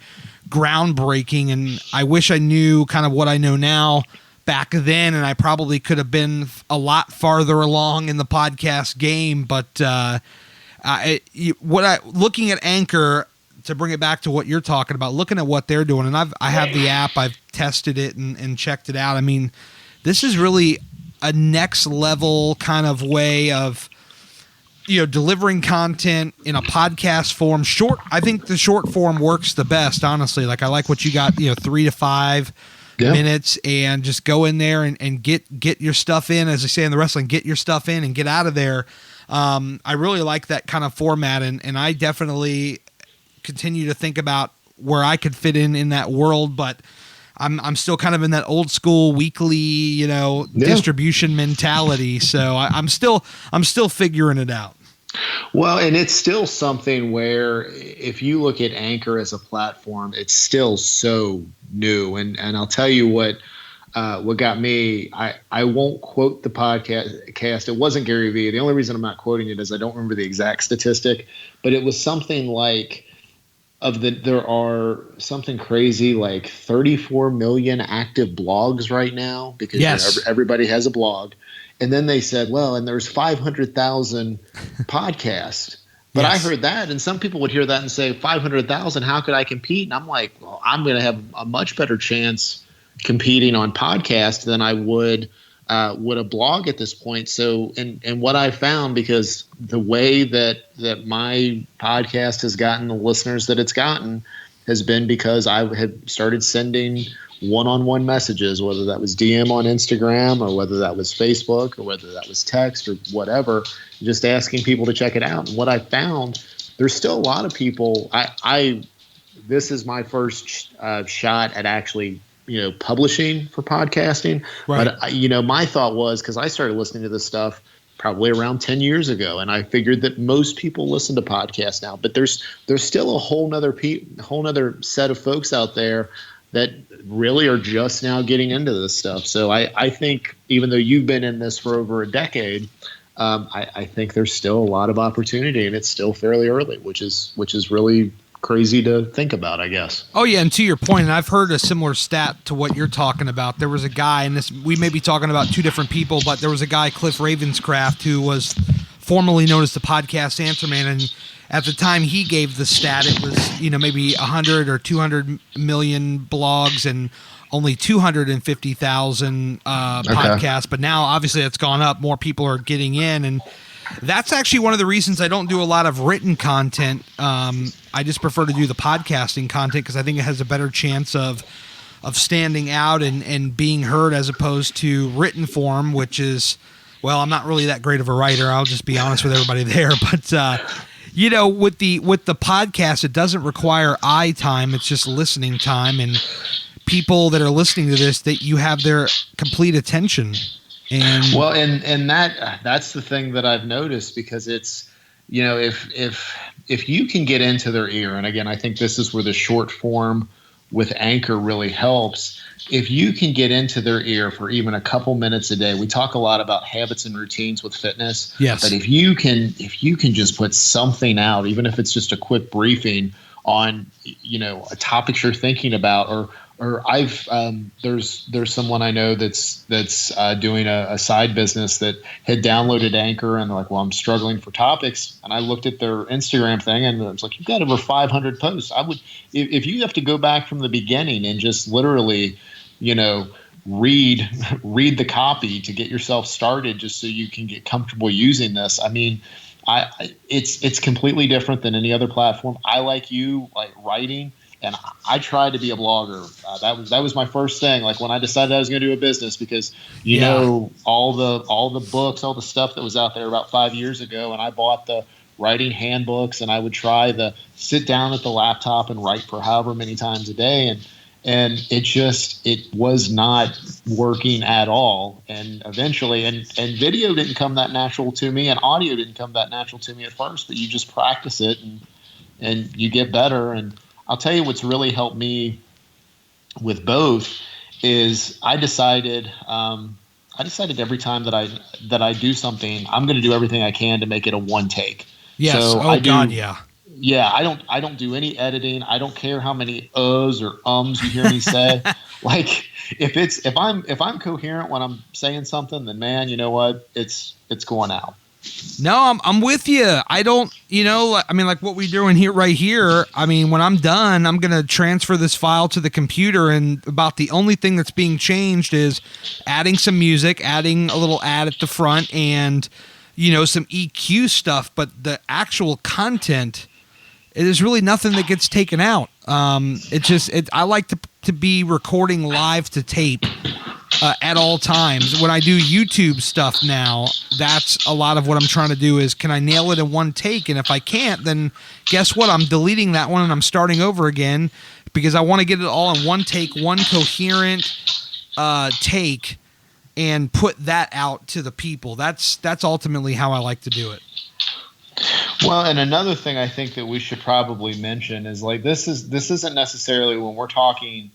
groundbreaking, and I wish I knew kind of what I know now back then, and I probably could have been a lot farther along in the podcast game. But looking at Anchor, to bring it back to what you're talking about, looking at what they're doing, and I have the app, I've tested it and checked it out. I mean, this is really a next level kind of way of delivering content in a podcast form. I think the short form works the best, honestly. Like, I like what you got, 3 to 5 minutes, and just go in there and get your stuff in, as they say in the wrestling, get your stuff in and get out of there. I really like that kind of format, and I definitely continue to think about where I could fit in that world, but I'm still kind of in that old school weekly, distribution mentality. So I'm still figuring it out. Well, and it's still something where if you look at Anchor as a platform, it's still so new. And I'll tell you what got me, I won't quote the podcast. It wasn't Gary Vee. The only reason I'm not quoting it is I don't remember the exact statistic, but it was something like there are something crazy like 34 million active blogs right now, because everybody has a blog. And then they said, well, and there's 500,000 podcasts. But I heard that, and some people would hear that and say, 500,000, how could I compete? And I'm like, well, I'm going to have a much better chance competing on podcast than I would a blog at this point. So, and what I found, because the way that my podcast has gotten the listeners that it's gotten has been because I had started sending one-on-one messages, whether that was DM on Instagram or whether that was Facebook or whether that was text or whatever, just asking people to check it out. And what I found, there's still a lot of people. This is my first shot at actually, publishing for podcasting. Right. But my thought was, because I started listening to this stuff probably around 10 years ago, and I figured that most people listen to podcasts now, but there's still a whole nother set of folks out there that really are just now getting into this stuff. So I think, even though you've been in this for over a decade, I think there's still a lot of opportunity, and it's still fairly early, which is really crazy to think about, I guess. Oh yeah, and to your point, and I've heard a similar stat to what you're talking about. There was a guy, and we may be talking about two different people, but there was a guy, Cliff Ravenscraft, who was formerly known as the Podcast Answer Man, and at the time he gave the stat, it was maybe 100 or 200 million blogs and only 250,000 podcasts. But now obviously it's gone up. More people are getting in, and that's actually one of the reasons I don't do a lot of written content. I just prefer to do the podcasting content because I think it has a better chance of standing out and being heard, as opposed to written form, which is, well, I'm not really that great of a writer. I'll just be honest with everybody there. But with the podcast, it doesn't require eye time. It's just listening time, and people that are listening to this, that you have their complete attention. And that's the thing that I've noticed, because it's, if you can get into their ear, and again, I think this is where the short form with Anchor really helps. If you can get into their ear for even a couple minutes a day, we talk a lot about habits and routines with fitness. Yes. But if you can just put something out, even if it's just a quick briefing on, a topic you're thinking about, or I've there's someone I know that's doing a side business that had downloaded Anchor, and they're like, well, I'm struggling for topics, and I looked at their Instagram thing, and it's like, you've got over 500 posts. I would, if you have to go back from the beginning and just literally, read the copy to get yourself started, just so you can get comfortable using this. I mean, it's completely different than any other platform. I like writing, and I tried to be a blogger. That was my first thing. Like when I decided I was going to do a business, because all the books, all the stuff that was out there about 5 years ago, and I bought the writing handbooks, and I would try to sit down at the laptop and write for however many times a day, and it was not working at all. And eventually, and video didn't come that natural to me, and audio didn't come that natural to me at first, but you just practice it and you get better. And I'll tell you what's really helped me with both is I decided every time that I do something, I'm going to do everything I can to make it a one take. Yes. So yeah. Yeah, I don't do any editing. I don't care how many uhs or ums you hear me say. Like if I'm coherent when I'm saying something, then man, you know what? It's going out. No, I'm with you. I don't, I mean, like what we're doing here, right here. I mean, when I'm done, I'm going to transfer this file to the computer, and about the only thing that's being changed is adding some music, adding a little ad at the front, and, some EQ stuff. But the actual content, it is really nothing that gets taken out. I like to be recording live to tape at all times. When I do YouTube stuff now, that's a lot of what I'm trying to do is, can I nail it in one take? And if I can't, then guess what? I'm deleting that one and I'm starting over again, because I want to get it all in one take, one coherent take, and put that out to the people. That's ultimately how I like to do it. Well, and another thing I think that we should probably mention is, like, this isn't necessarily, when we're talking,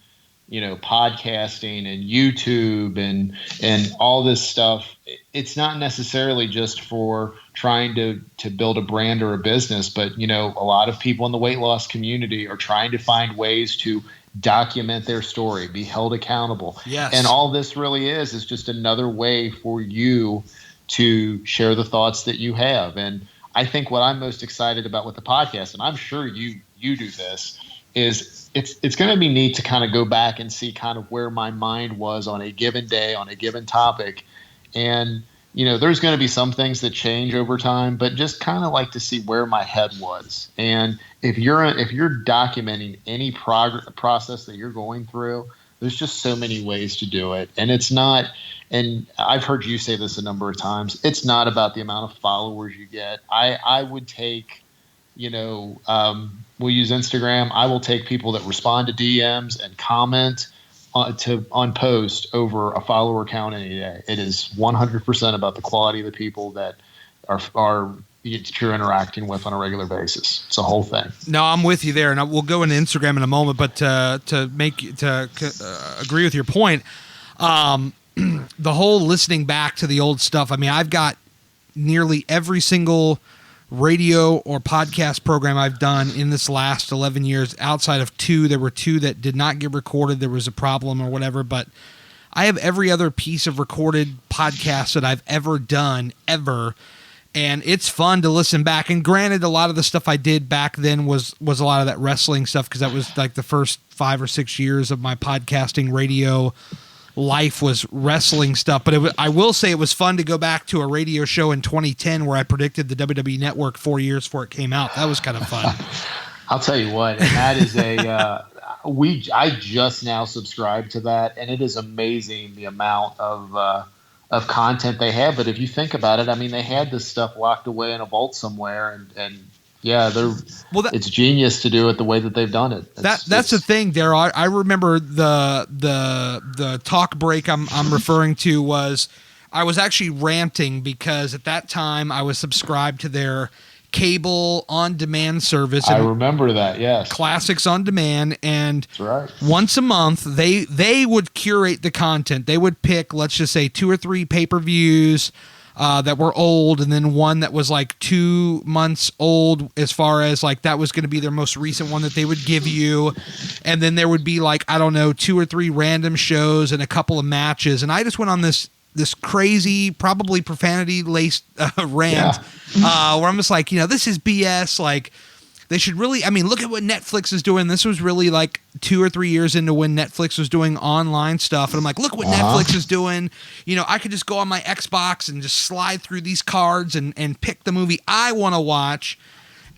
podcasting and YouTube and all this stuff, it's not necessarily just for trying to build a brand or a business, but a lot of people in the weight loss community are trying to find ways to document their story, be held accountable. Yes. And all this really is just another way for you to share the thoughts that you have. And I think what I'm most excited about with the podcast, and I'm sure you do this, is it's going to be neat to kind of go back and see kind of where my mind was on a given day, on a given topic. And, there's going to be some things that change over time, but just kind of like to see where my head was. And if you're documenting any process that you're going through, there's just so many ways to do it. And it's not, and I've heard you say this a number of times, it's not about the amount of followers you get. I would take, we'll use Instagram. I will take people that respond to DMs and comment on post over a follower count any day. It is 100% about the quality of the people that are you're interacting with on a regular basis. It's a whole thing. No, I'm with you there, and we'll go into Instagram in a moment. But to agree with your point, the whole listening back to the old stuff. I mean, I've got nearly every single radio or podcast program I've done in this last 11 years, outside of two. There were two that did not get recorded. There was a problem or whatever, but I have every other piece of recorded podcast that I've ever done, ever. And it's fun to listen back. And granted, a lot of the stuff I did back then was a lot of that wrestling stuff, because that was like the first 5 or 6 years of my podcasting radio life was wrestling stuff. But I will say it was fun to go back to a radio show in 2010 where I predicted the WWE Network 4 years before it came out. That was kind of fun. I'll tell you what, and that is I just now subscribed to that, and it is amazing the amount of content they have. But if you think about it, I mean, they had this stuff locked away in a vault somewhere, and yeah, it's genius to do it the way that they've done it. That's the thing, Daryl. I remember the talk break I'm referring to was, I was actually ranting because at that time I was subscribed to their cable on-demand service. I remember that, yes. Classics on Demand, and that's right. Once a month they would curate the content. They would pick, let's just say, 2 or 3 pay-per-views, that were old, and then one that was like 2 months old as far as like that was going to be their most recent one that they would give you. And then there would be like, I don't know, 2 or 3 random shows and a couple of matches. And I just went on this crazy, probably profanity laced rant where I'm just like, this is BS. Like, they should really, I mean, look at what Netflix is doing. This was really like 2 or 3 years into when Netflix was doing online stuff. And I'm like, look what Netflix is doing. I could just go on my Xbox and just slide through these cards and pick the movie I want to watch.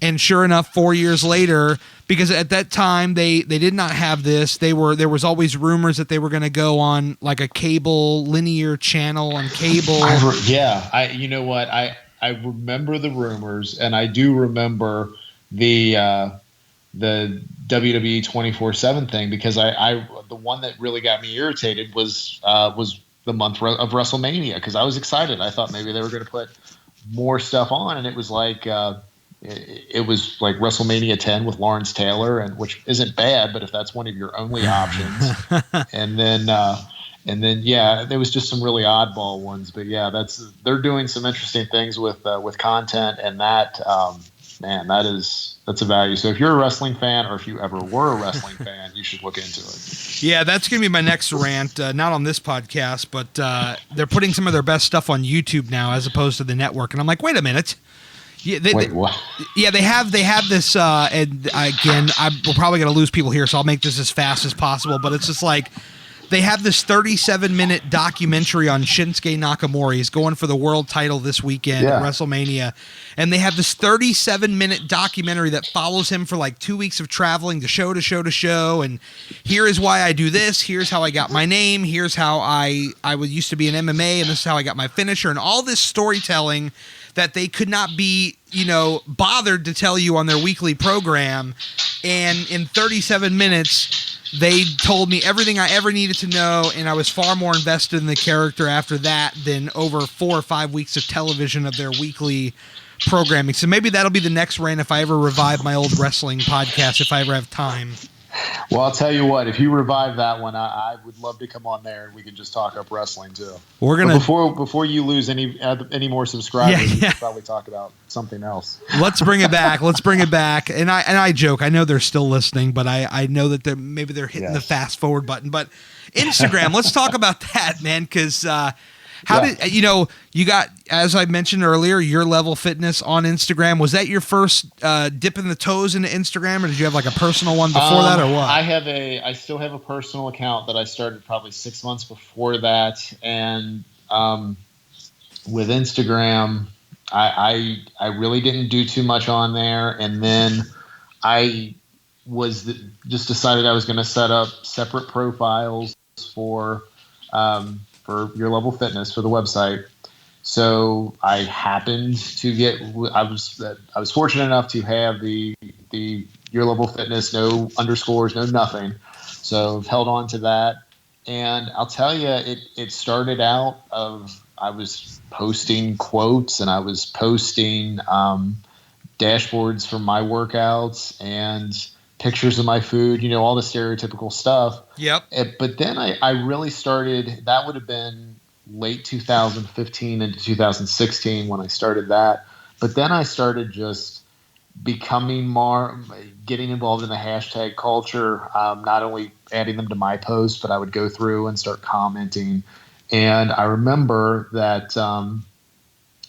And sure enough, 4 years later, because at that time they did not have this, there was always rumors that they were going to go on like a cable linear channel on cable. You know what? I remember the rumors, and I do remember the WWE 24/7 thing, because I the one that really got me irritated was the month of WrestleMania, because I was excited. I thought maybe they were going to put more stuff on, and it was like it was like WrestleMania 10 with Lawrence Taylor, and which isn't bad, but if that's one of your only options, and then there was just some really oddball ones. But yeah, they're doing some interesting things with content, and that. Man, that's a value. So if you're a wrestling fan, or if you ever were a wrestling fan, you should look into it. Yeah, that's going to be my next rant. Not on this podcast, but they're putting some of their best stuff on YouTube now as opposed to the network. And I'm like, wait a minute. Yeah, what? Yeah, they have this. And again, we're probably going to lose people here, so I'll make this as fast as possible. But it's just like, they have this 37-minute documentary on Shinsuke Nakamura. He's going for the world title this weekend at WrestleMania. And they have this 37-minute documentary that follows him for like 2 weeks of traveling to show to show to show. And here is why I do this. Here's how I got my name. Here's how I used to be in MMA, and this is how I got my finisher. And all this storytelling that they could not be, bothered to tell you on their weekly program. And in 37 minutes, they told me everything I ever needed to know, and I was far more invested in the character after that than over 4 or 5 weeks of television of their weekly programming. So maybe that'll be the next rant if I ever revive my old wrestling podcast, if I ever have time. Well, I'll tell you what, if you revive that one, I would love to come on there, and we can just talk up wrestling too. We're gonna before you lose any more subscribers, we should probably talk about something else. Let's bring it back. And I joke. I know they're still listening, but I know that they're hitting the fast forward button. But Instagram, let's talk about that, man, because did you got, as I mentioned earlier, Your Level Fitness on Instagram. Was that your first dipping the toes into Instagram, or did you have like a personal one before that, or what? I still have a personal account that I started probably 6 months before that, and with Instagram, I really didn't do too much on there, and then I just decided I was going to set up separate profiles for Your Level Fitness for the website. So I happened to get. I was fortunate enough to have the Your Level Fitness, no underscores, no nothing. So I've held on to that, and I'll tell you, it started out I was posting quotes, and I was posting dashboards from my workouts and pictures of my food, all the stereotypical stuff. Yep. But then I really started, that would have been late 2015 into 2016 when I started that. But then I started just becoming getting involved in the hashtag culture, not only adding them to my posts, but I would go through and start commenting. And I remember that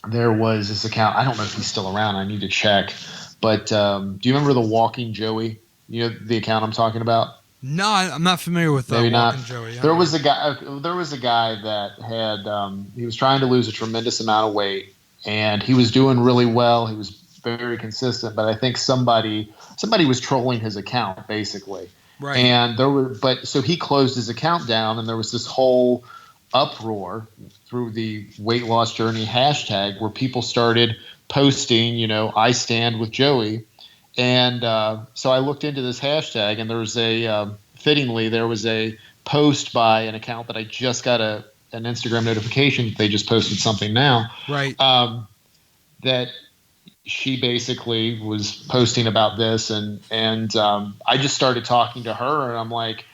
there was this account, I don't know if he's still around, I need to check. But do you remember the Walking Joey? You know the account I'm talking about? No, I'm not familiar with Maybe Walking not. Joey. There was a guy that had he was trying to lose a tremendous amount of weight, and he was doing really well. He was very consistent, but I think somebody was trolling his account basically. Right. And so he closed his account down, and there was this whole uproar through the weight loss journey hashtag where people started posting, I stand with Joey. And so I looked into this hashtag, and there was fittingly, there was a post by an account that I just got an Instagram notification. They just posted something now. Right. That she basically was posting about this, and I just started talking to her, and I'm like,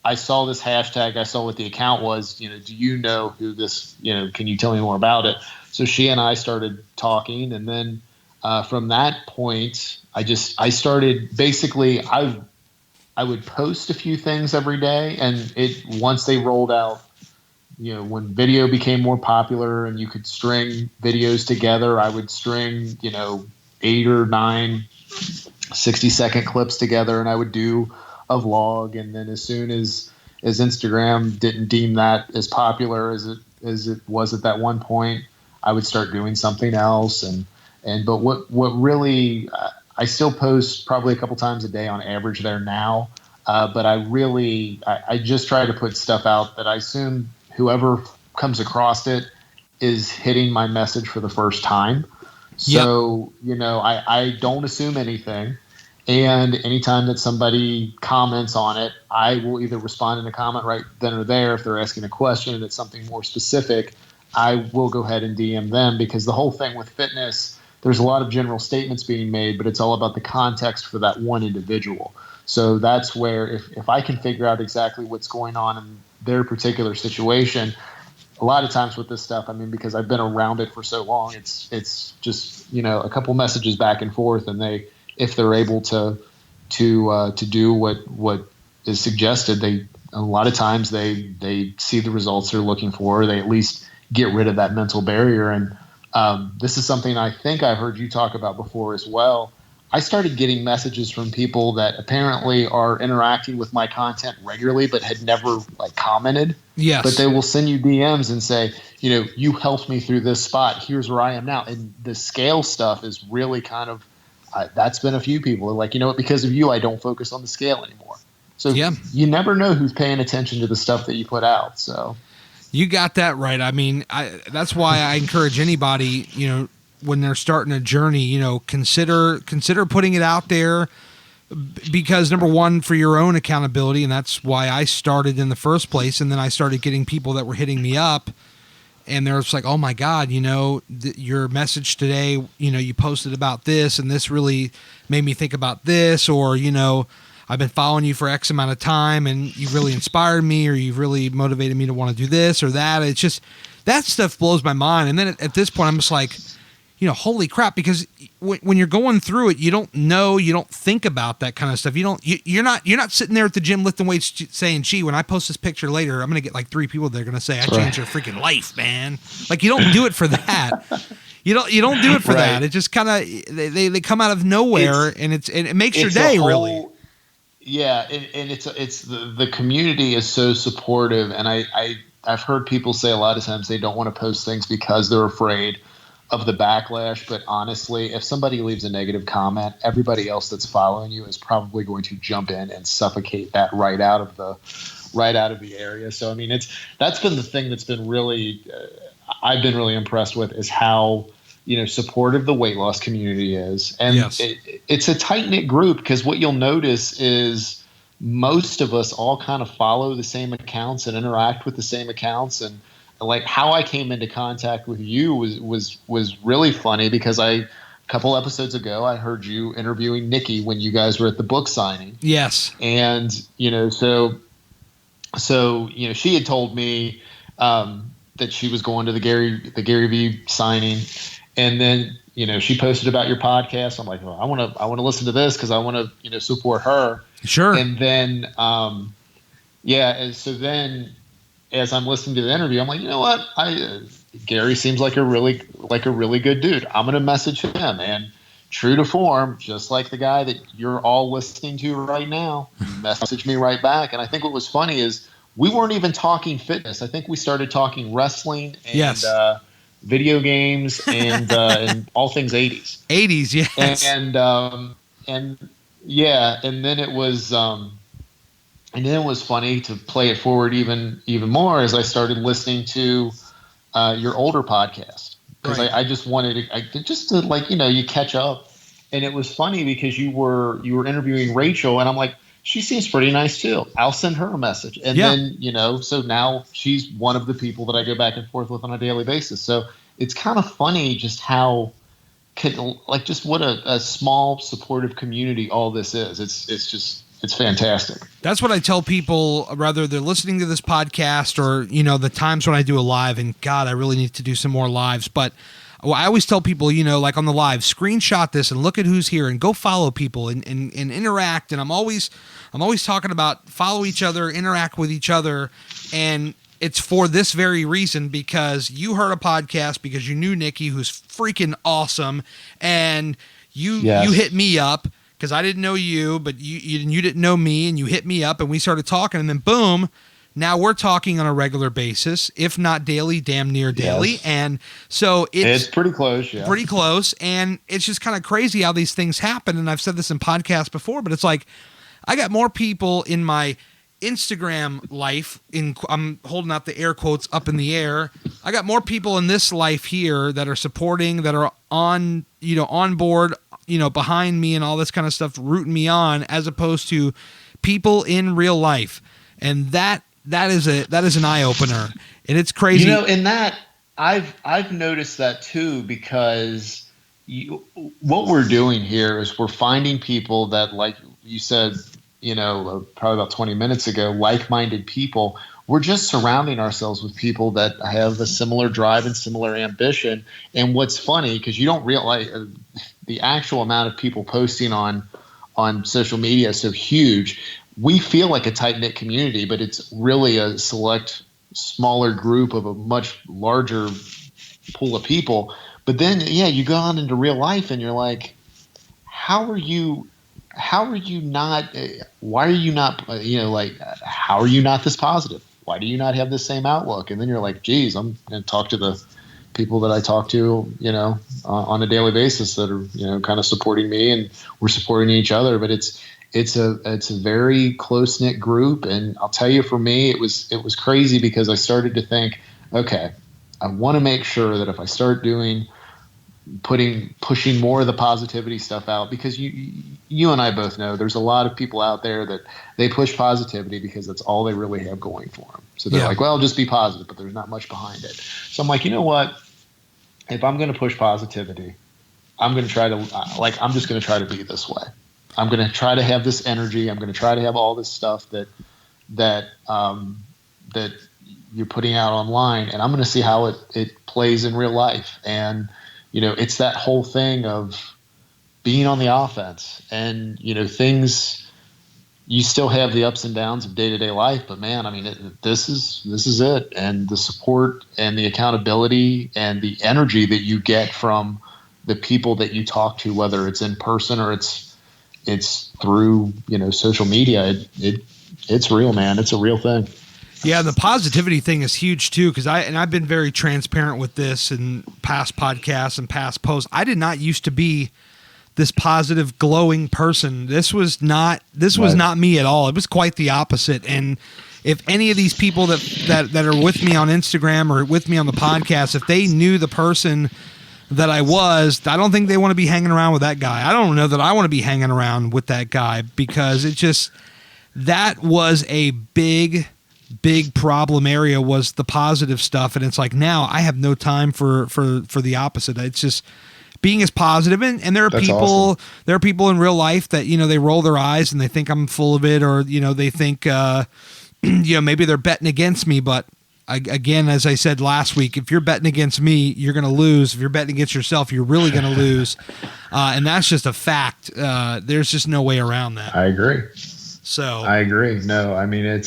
I saw this hashtag. I saw what the account was. You know, do you know who this? You know, can you tell me more about it? So she and I started talking, and then from that point, I started basically. I would post a few things every day, and once they rolled out, you know, when video became more popular and you could string videos together, I would string, you know, 8 or 9 60-second clips together, and I would do a vlog. And then as soon as Instagram didn't deem that as popular as it was at that one point, I would start doing something else. But what really I still post probably a couple times a day on average there now. But I just try to put stuff out that I assume whoever comes across it is hitting my message for the first time. So, you know, I don't assume anything. And anytime that somebody comments on it, I will either respond in a comment right then or there. If they're asking a question and it's something more specific, I will go ahead and DM them, because the whole thing with fitness, there's a lot of general statements being made, but it's all about the context for that one individual. So that's where if I can figure out exactly what's going on in their particular situation, a lot of times with this stuff, I mean, because I've been around it for so long, it's just, you know, a couple messages back and forth, and if they're able to do what is suggested, a lot of times they see the results they're looking for. They at least get rid of that mental barrier. And this is something I think I've heard you talk about before as well. I started getting messages from people that apparently are interacting with my content regularly, but had never commented. Yes. But they will send you DMs and say, you know, you helped me through this spot. Here's where I am now. And the scale stuff is really kind of, that's been a few people like, you know what, because of you, I don't focus on the scale anymore. So you never know who's paying attention to the stuff that you put out. So you got that right. I mean, that's why I encourage anybody, you know, when they're starting a journey, you know, consider putting it out there, because number one, for your own accountability. And that's why I started in the first place. And then I started getting people that were hitting me up, and they're just like, oh my God, you know, your message today, you know, you posted about this, and this really made me think about this, or, you know, I've been following you for X amount of time and you really inspired me, or you've really motivated me to want to do this or that. It's just, that stuff blows my mind. And then at this point, I'm just like, you know, holy crap, because when you're going through it, you don't know, you don't think about that kind of stuff. You're not sitting there at the gym lifting weights saying, gee, when I post this picture later, I'm going to get like 3 people that are going to say, I changed your freaking life, man. Like, you don't do it for that. You don't do it for that. It just kind of, they come out of nowhere, and it makes your day really. Yeah. And it's the community is so supportive. And I've heard people say a lot of times they don't want to post things because they're afraid of the backlash. But honestly, if somebody leaves a negative comment, everybody else that's following you is probably going to jump in and suffocate that right out of the area. So I mean, that's been the thing that's been really I've been really impressed with, is how, you know, supportive the weight loss community is. And yes. It's a tight-knit group, because what you'll notice is most of us all kind of follow the same accounts and interact with the same accounts. And like, how I came into contact with you was really funny, because a couple episodes ago, I heard you interviewing Nikki when you guys were at the book signing. Yes. And, you know, so, you know, she had told me that she was going to the Gary Vee signing. And then, you know, she posted about your podcast. I'm like, well, I want to listen to this, because I want to, you know, support her. Sure. And then, and so then, as I'm listening to the interview, I'm like, you know what? Gary seems like a really good dude. I'm going to message him, and true to form, just like the guy that you're all listening to right now, message me right back. And I think what was funny is we weren't even talking fitness. I think we started talking wrestling and video games and all things 80s. 80s, yes. And then it was. And then it was funny to play it forward even more, as I started listening to your older podcast, because I just wanted to like, you know, you catch up. And it was funny because you were interviewing Rachel, and I'm like, she seems pretty nice too. I'll send her a message. And then, you know, so now she's one of the people that I go back and forth with on a daily basis. So it's kind of funny just how just what a small supportive community all this is. It's just it's fantastic. That's what I tell people, whether they're listening to this podcast or, the times when I do a live, and God, I really need to do some more lives. But I always tell people, like on the live, screenshot this and look at who's here and go follow people and interact. And I'm always talking about follow each other, interact with each other. And it's for this very reason, because you heard a podcast because you knew Nikki, who's freaking awesome. And you hit me up because I didn't know you, but you didn't know me, and you hit me up and we started talking, and then boom, now we're talking on a regular basis, if not daily, damn near daily. Yes. And so it's pretty close. Yeah. Pretty close. And it's just kind of crazy how these things happen. And I've said this in podcasts before, but it's like, I got more people in my Instagram life, I'm holding out the air quotes up in the air. I got more people in this life here that are supporting, that are on board, behind me and all this kind of stuff, rooting me on, as opposed to people in real life. And that is an eye opener, and it's crazy. And that I've noticed that too, because what we're doing here is we're finding people that, like you said, probably about 20 minutes ago, like-minded people. We're just surrounding ourselves with people that have a similar drive and similar ambition. And what's funny, because you don't realize the actual amount of people posting on social media is so huge. We feel like a tight-knit community, but it's really a select, smaller group of a much larger pool of people. But then, you go on into real life and you're like, how are you not, why are you not, how are you not this positive? Why do you not have the same outlook? And then you're like, geez, I'm going to talk to the people that I talk to, on a daily basis that are, kind of supporting me, and we're supporting each other. But it's a very close knit group. And I'll tell you, for me, it was crazy, because I started to think, okay, I want to make sure that if I start pushing more of the positivity stuff out, because you and I both know there's a lot of people out there that they push positivity because that's all they really have going for them. So they're like, well, just be positive, but there's not much behind it. So I'm like, you know what? If I'm going to push positivity, I'm going to try to I'm just going to try to be this way. I'm going to try to have this energy. I'm going to try to have all this stuff that you're putting out online, and I'm going to see how it plays in real life. And it's that whole thing of being on the offense, and things. You still have the ups and downs of day-to-day life, but man, I mean, this is it, and the support and the accountability and the energy that you get from the people that you talk to, whether it's in person or it's through social media. It's real, man. It's a real thing. Yeah, the positivity thing is huge too, because I've been very transparent with this in past podcasts and past posts. I did not used to be this positive, glowing person. This was not me at all. It was quite the opposite. And if any of these people that are with me on Instagram or with me on the podcast, if they knew the person that I was, I don't think they want to be hanging around with that guy. I don't know that I want to be hanging around with that guy, because that was a big problem area, was the positive stuff. And it's like, now I have no time for the opposite. It's just being as positive, and there are awesome. There are people in real life that they roll their eyes and they think I'm full of it, or they think maybe they're betting against me. But again, as I said last week, if you're betting against me, you're going to lose. If you're betting against yourself, you're really going to lose, and that's just a fact. There's just no way around that. I agree. So I agree. No, I mean,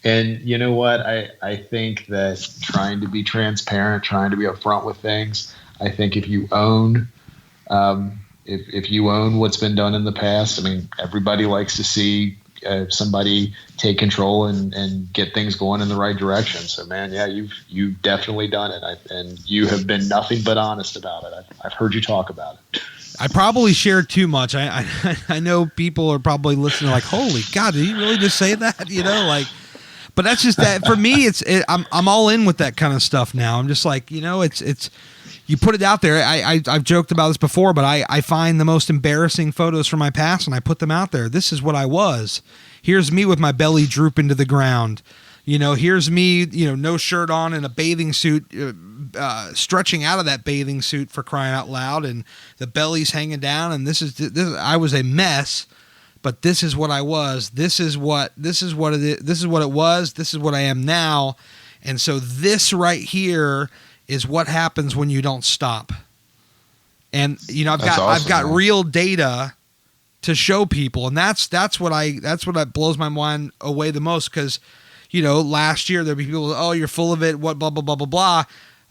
and you know what? I think that trying to be transparent, trying to be upfront with things. I think if you own, if you own what's been done in the past, I mean, everybody likes to see somebody take control and get things going in the right direction. So, man, yeah, you've definitely done it, and you have been nothing but honest about it. I've heard you talk about it. I probably shared too much. I know people are probably listening like, holy God, did he really just say that? But that's just that for me. I'm all in with that kind of stuff now. I'm just like, it's you put it out there. I've joked about this before, but I find the most embarrassing photos from my past and I put them out there. This is what I was. Here's me with my belly drooping to the ground. Here's me, no shirt on in a bathing suit, stretching out of that bathing suit, for crying out loud, and the belly's hanging down. And this I was a mess but this is what I was. This is what it is. This is what it was. This is what I am now. And so this right here is what happens when you don't stop. And I've got real data to show people, and that's what blows my mind away the most, because last year there'd be people, oh, you're full of it, what, blah blah blah blah blah.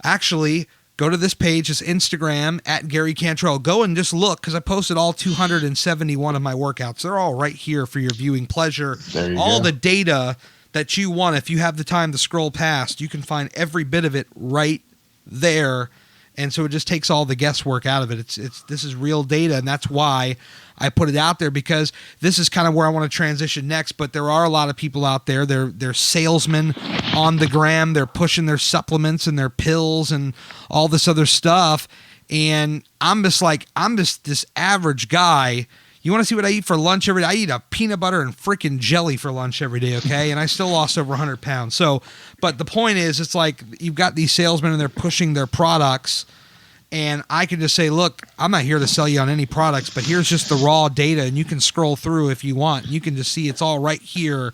Actually, go to this page, it's Instagram at Gary Cantrell. Go and just look, because I posted all 271 of my workouts. They're all right here for your viewing pleasure. All the data that you want, if you have the time to scroll past, you can find every bit of it right there. And so it just takes all the guesswork out of it. This is real data, and that's why I put it out there, because this is kind of where I want to transition next. But there are a lot of people out there. They're salesmen on the gram. They're pushing their supplements and their pills and all this other stuff. And I'm just this average guy. You want to see what I eat for lunch every day? I eat a peanut butter and freaking jelly for lunch every day, okay? And I still lost over 100 pounds. So, but the point is, it's like you've got these salesmen and they're pushing their products, and I can just say, look, I'm not here to sell you on any products, but here's just the raw data, and you can scroll through if you want. You can just see it's all right here.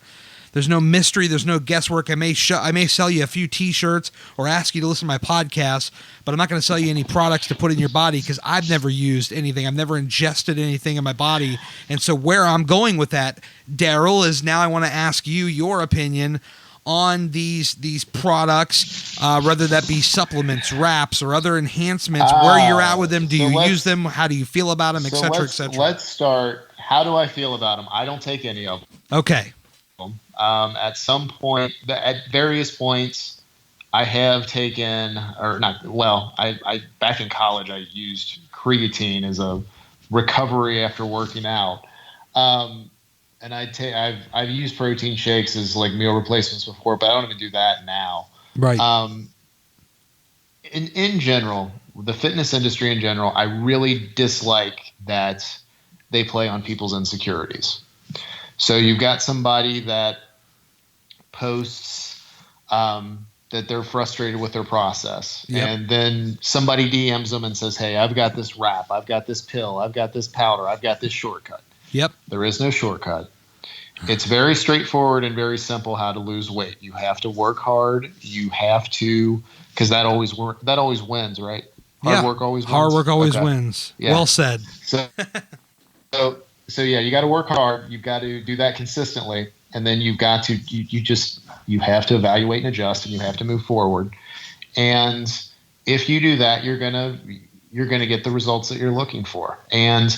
There's no mystery. There's no guesswork. I may sell you a few T-shirts or ask you to listen to my podcast, but I'm not going to sell you any products to put in your body, because I've never used anything. I've never ingested anything in my body. And so where I'm going with that, Daryl, is now I want to ask you your opinion on these products, whether that be supplements, wraps, or other enhancements, where you're at with them. Do you use them? How do you feel about them, et cetera, et cetera? Let's start. How do I feel about them? I don't take any of them. Okay. At some point, at various points, I have taken, or not. Well, I back in college, I used creatine as a recovery after working out, and I've used protein shakes as like meal replacements before, but I don't even do that now. Right. In general, the fitness industry in general, I really dislike that they play on people's insecurities. So you've got somebody that posts that they're frustrated with their process. Yep. And then somebody DMs them and says, hey, I've got this wrap, I've got this pill, I've got this powder, I've got this shortcut. Yep. There is no shortcut. It's very straightforward and very simple how to lose weight. You have to work hard. You have to, because that always wins, right? Hard work always wins. Hard work always wins. Yeah. Well said. So yeah, you got to work hard. You've got to do that consistently, and then you've got to you have to evaluate and adjust, and you have to move forward. And if you do that, you're gonna get the results that you're looking for. And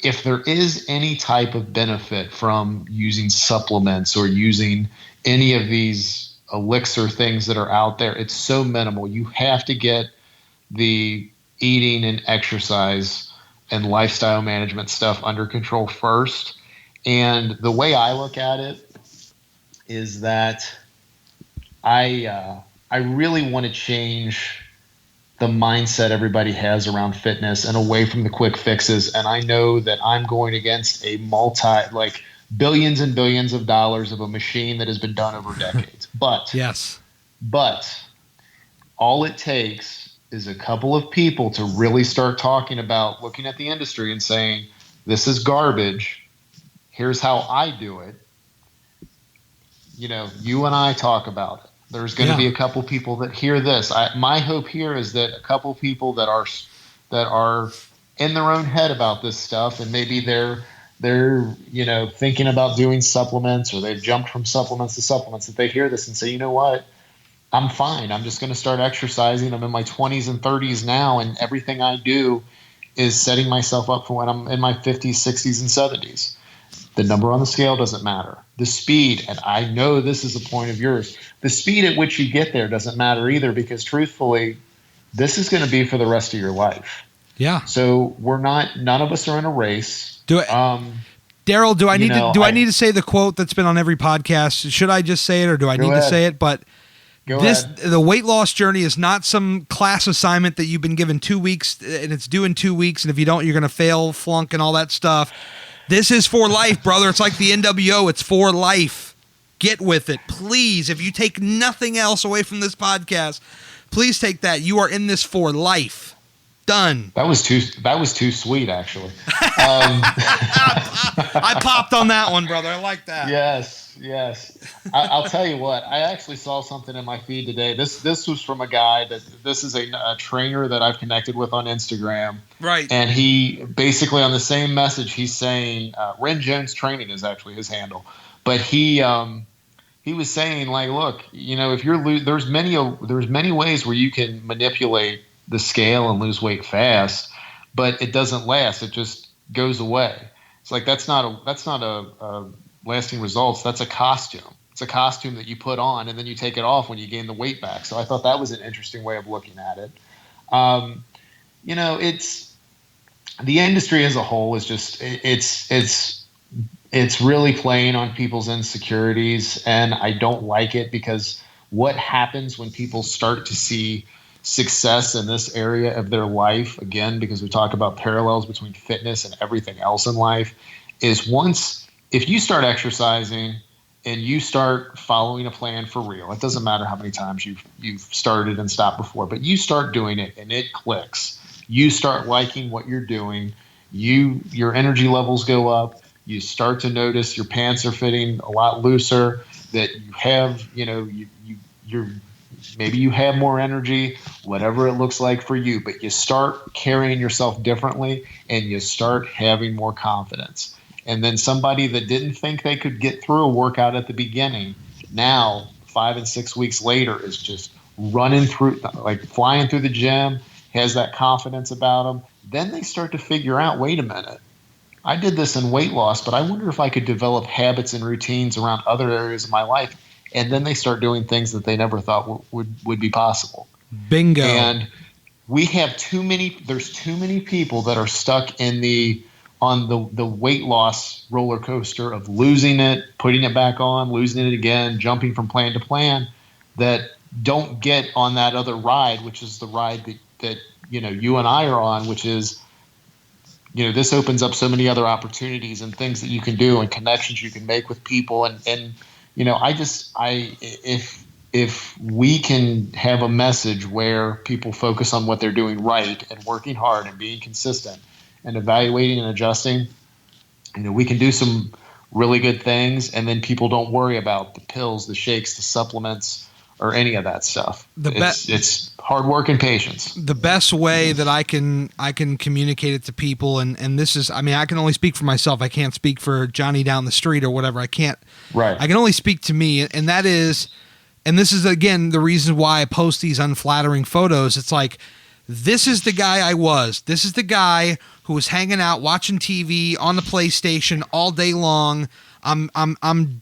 if there is any type of benefit from using supplements or using any of these elixir things that are out there, it's so minimal. You have to get the eating and exercise and lifestyle management stuff under control first. And the way I look at it is that I really want to change the mindset everybody has around fitness and away from the quick fixes. And I know that I'm going against a billions and billions of dollars of a machine that has been done over decades. But all it takes is a couple of people to really start talking about looking at the industry and saying, this is garbage. Here's how I do it. You and I talk about it. There's going to be a couple people that hear this. My hope here is that a couple people that are in their own head about this stuff, and maybe they're thinking about doing supplements, or they've jumped from supplements to supplements, that they hear this and say, you know what? I'm fine. I'm just going to start exercising. I'm in my 20s and 30s now, and everything I do is setting myself up for when I'm in my 50s, 60s, and 70s. The number on the scale doesn't matter. The speed, and I know this is a point of yours, the speed at which you get there doesn't matter either, because truthfully, this is going to be for the rest of your life. Yeah. So none of us are in a race. Daryl, do I need to say the quote that's been on every podcast? Should I just say it, or do I need to say it? But the weight loss journey is not some class assignment that you've been given 2 weeks and it's due in 2 weeks, and if you don't, you're going to fail, flunk, and all that stuff. This is for life, brother. It's like the NWO. It's for life. Get with it, please. If you take nothing else away from this podcast, please take that. You are in this for life. Done. That was too sweet, actually. I popped on that one, brother. I like that. Yes. I'll tell you what. I actually saw something in my feed today. This was from a guy this is a trainer that I've connected with on Instagram. Right. And he basically on the same message, he's saying Ren Jones Training is actually his handle, but he was saying like, look, if you're there's many ways where you can manipulate the scale and lose weight fast, but it doesn't last. It just goes away. It's like that's not a lasting results. That's a costume. It's a costume that you put on and then you take it off when you gain the weight back. So I thought that was an interesting way of looking at it. It's the industry as a whole is just it's really playing on people's insecurities, and I don't like it because what happens when people start to see success in this area of their life, again, because we talk about parallels between fitness and everything else in life, is if you start exercising and you start following a plan for real, it doesn't matter how many times you've started and stopped before, but you start doing it and it clicks. You start liking what you're doing. Your energy levels go up. You start to notice your pants are fitting a lot looser, that you have, you're maybe you have more energy, whatever it looks like for you, but you start carrying yourself differently and you start having more confidence. And then somebody that didn't think they could get through a workout at the beginning, now 5 and 6 weeks later is just running through, like flying through the gym, has that confidence about them. Then they start to figure out, wait a minute, I did this in weight loss, but I wonder if I could develop habits and routines around other areas of my life. And then they start doing things that they never thought would be possible. Bingo. And we have there's too many people that are stuck on the weight loss roller coaster of losing it, putting it back on, losing it again, jumping from plan to plan, that don't get on that other ride, which is the ride that you and I are on, which is, this opens up so many other opportunities and things that you can do and connections you can make with people. And if we can have a message where people focus on what they're doing right and working hard and being consistent and evaluating and adjusting, we can do some really good things. And then people don't worry about the pills, the shakes, the supplements, or any of that stuff. It's hard work and patience. The best way that I can communicate it to people, and this is, I can only speak for myself. I can't speak for Johnny down the street or whatever. I can't. Right. I can only speak to me, and that is, and this is again the reason why I post these unflattering photos. It's like, this is the guy I was. This is the guy who was hanging out, watching TV on the PlayStation all day long. I'm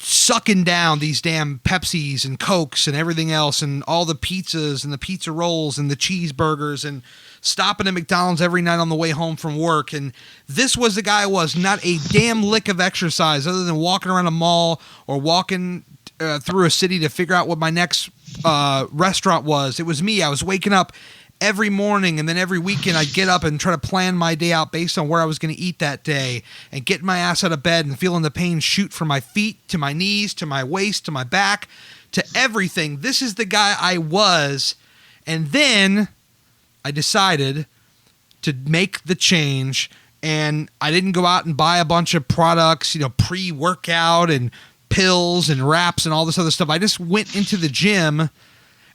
sucking down these damn Pepsis and Cokes and everything else and all the pizzas and the pizza rolls and the cheeseburgers and stopping at McDonald's every night on the way home from work. And this was the guy I was. Not a damn lick of exercise other than walking around a mall or walking through a city to figure out what my next restaurant was. It was me. I was waking up every morning, and then every weekend I'd get up and try to plan my day out based on where I was going to eat that day, and getting my ass out of bed and feeling the pain shoot from my feet to my knees to my waist to my back to everything. This is the guy I was. And then I decided to make the change, and I didn't go out and buy a bunch of products, pre-workout and pills and wraps and all this other stuff. I just went into the gym.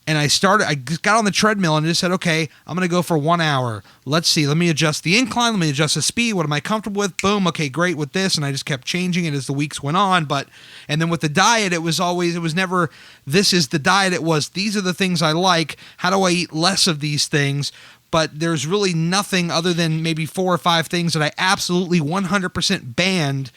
And I got on the treadmill and just said, okay, I'm going to go for 1 hour. Let's see. Let me adjust the incline. Let me adjust the speed. What am I comfortable with? Boom. Okay, great with this. And I just kept changing it as the weeks went on. And then with the diet, it was never, this is the diet. It was, these are the things I like. How do I eat less of these things? But there's really nothing other than maybe 4 or 5 things that I absolutely 100% banned.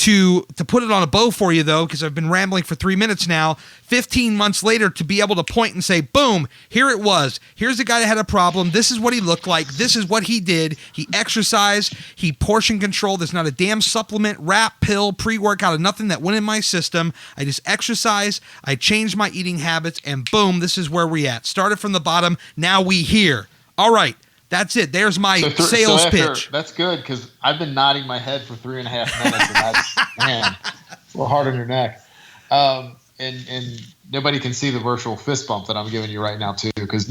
To put it on a bow for you, though, because I've been rambling for 3 minutes now, 15 months later, to be able to point and say, boom, here it was. Here's a guy that had a problem. This is what he looked like. This is what he did. He exercised. He portion controlled. There's not a damn supplement, wrap, pill, pre-workout, or nothing that went in my system. I just exercised. I changed my eating habits, and boom, this is where we at. Started from the bottom. Now we here. All right. That's it. There's my sales pitch. That's good, because I've been nodding my head for 3.5 minutes, and that's, man, it's a little hard on your neck. And nobody can see the virtual fist bump that I'm giving you right now, too, because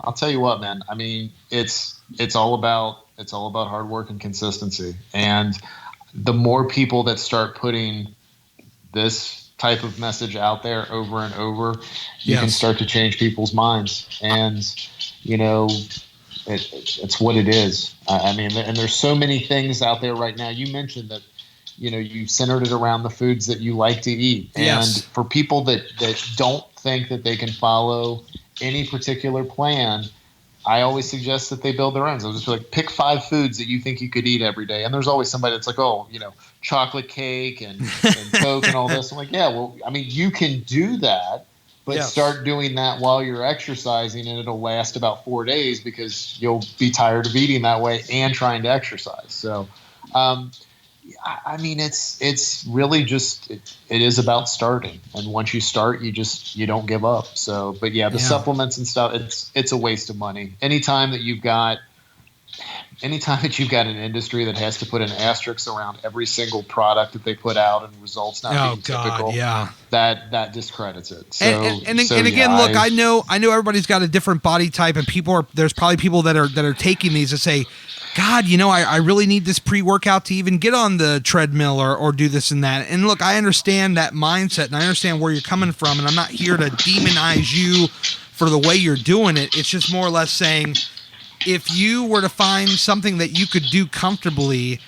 I'll tell you what, man. I mean, it's all about hard work and consistency. And the more people that start putting this type of message out there over and over, you can start to change people's minds. And it's what it is. I mean, and there's so many things out there right now. You mentioned that, you centered it around the foods that you like to eat. And for people that don't think that they can follow any particular plan, I always suggest that they build their own. So just like pick 5 foods that you think you could eat every day. And there's always somebody that's like, oh, chocolate cake and Coke and all this. I'm like, yeah, well, I mean, you can do that, but start doing that while you're exercising, and it'll last about 4 days because you'll be tired of eating that way and trying to exercise. So, I mean, it's really just it is about starting, and once you start, you don't give up. So, but the supplements and stuff, it's a waste of money. Anytime that you've got an industry that has to put an asterisk around every single product that they put out and results not being typical, that discredits it. So, and again, look, I know everybody's got a different body type, and there's probably people that are taking these to say, God, I really need this pre-workout to even get on the treadmill or do this and that. And look, I understand that mindset, and I understand where you're coming from, and I'm not here to demonize you for the way you're doing it. It's just more or less saying, if you were to find something that you could do comfortably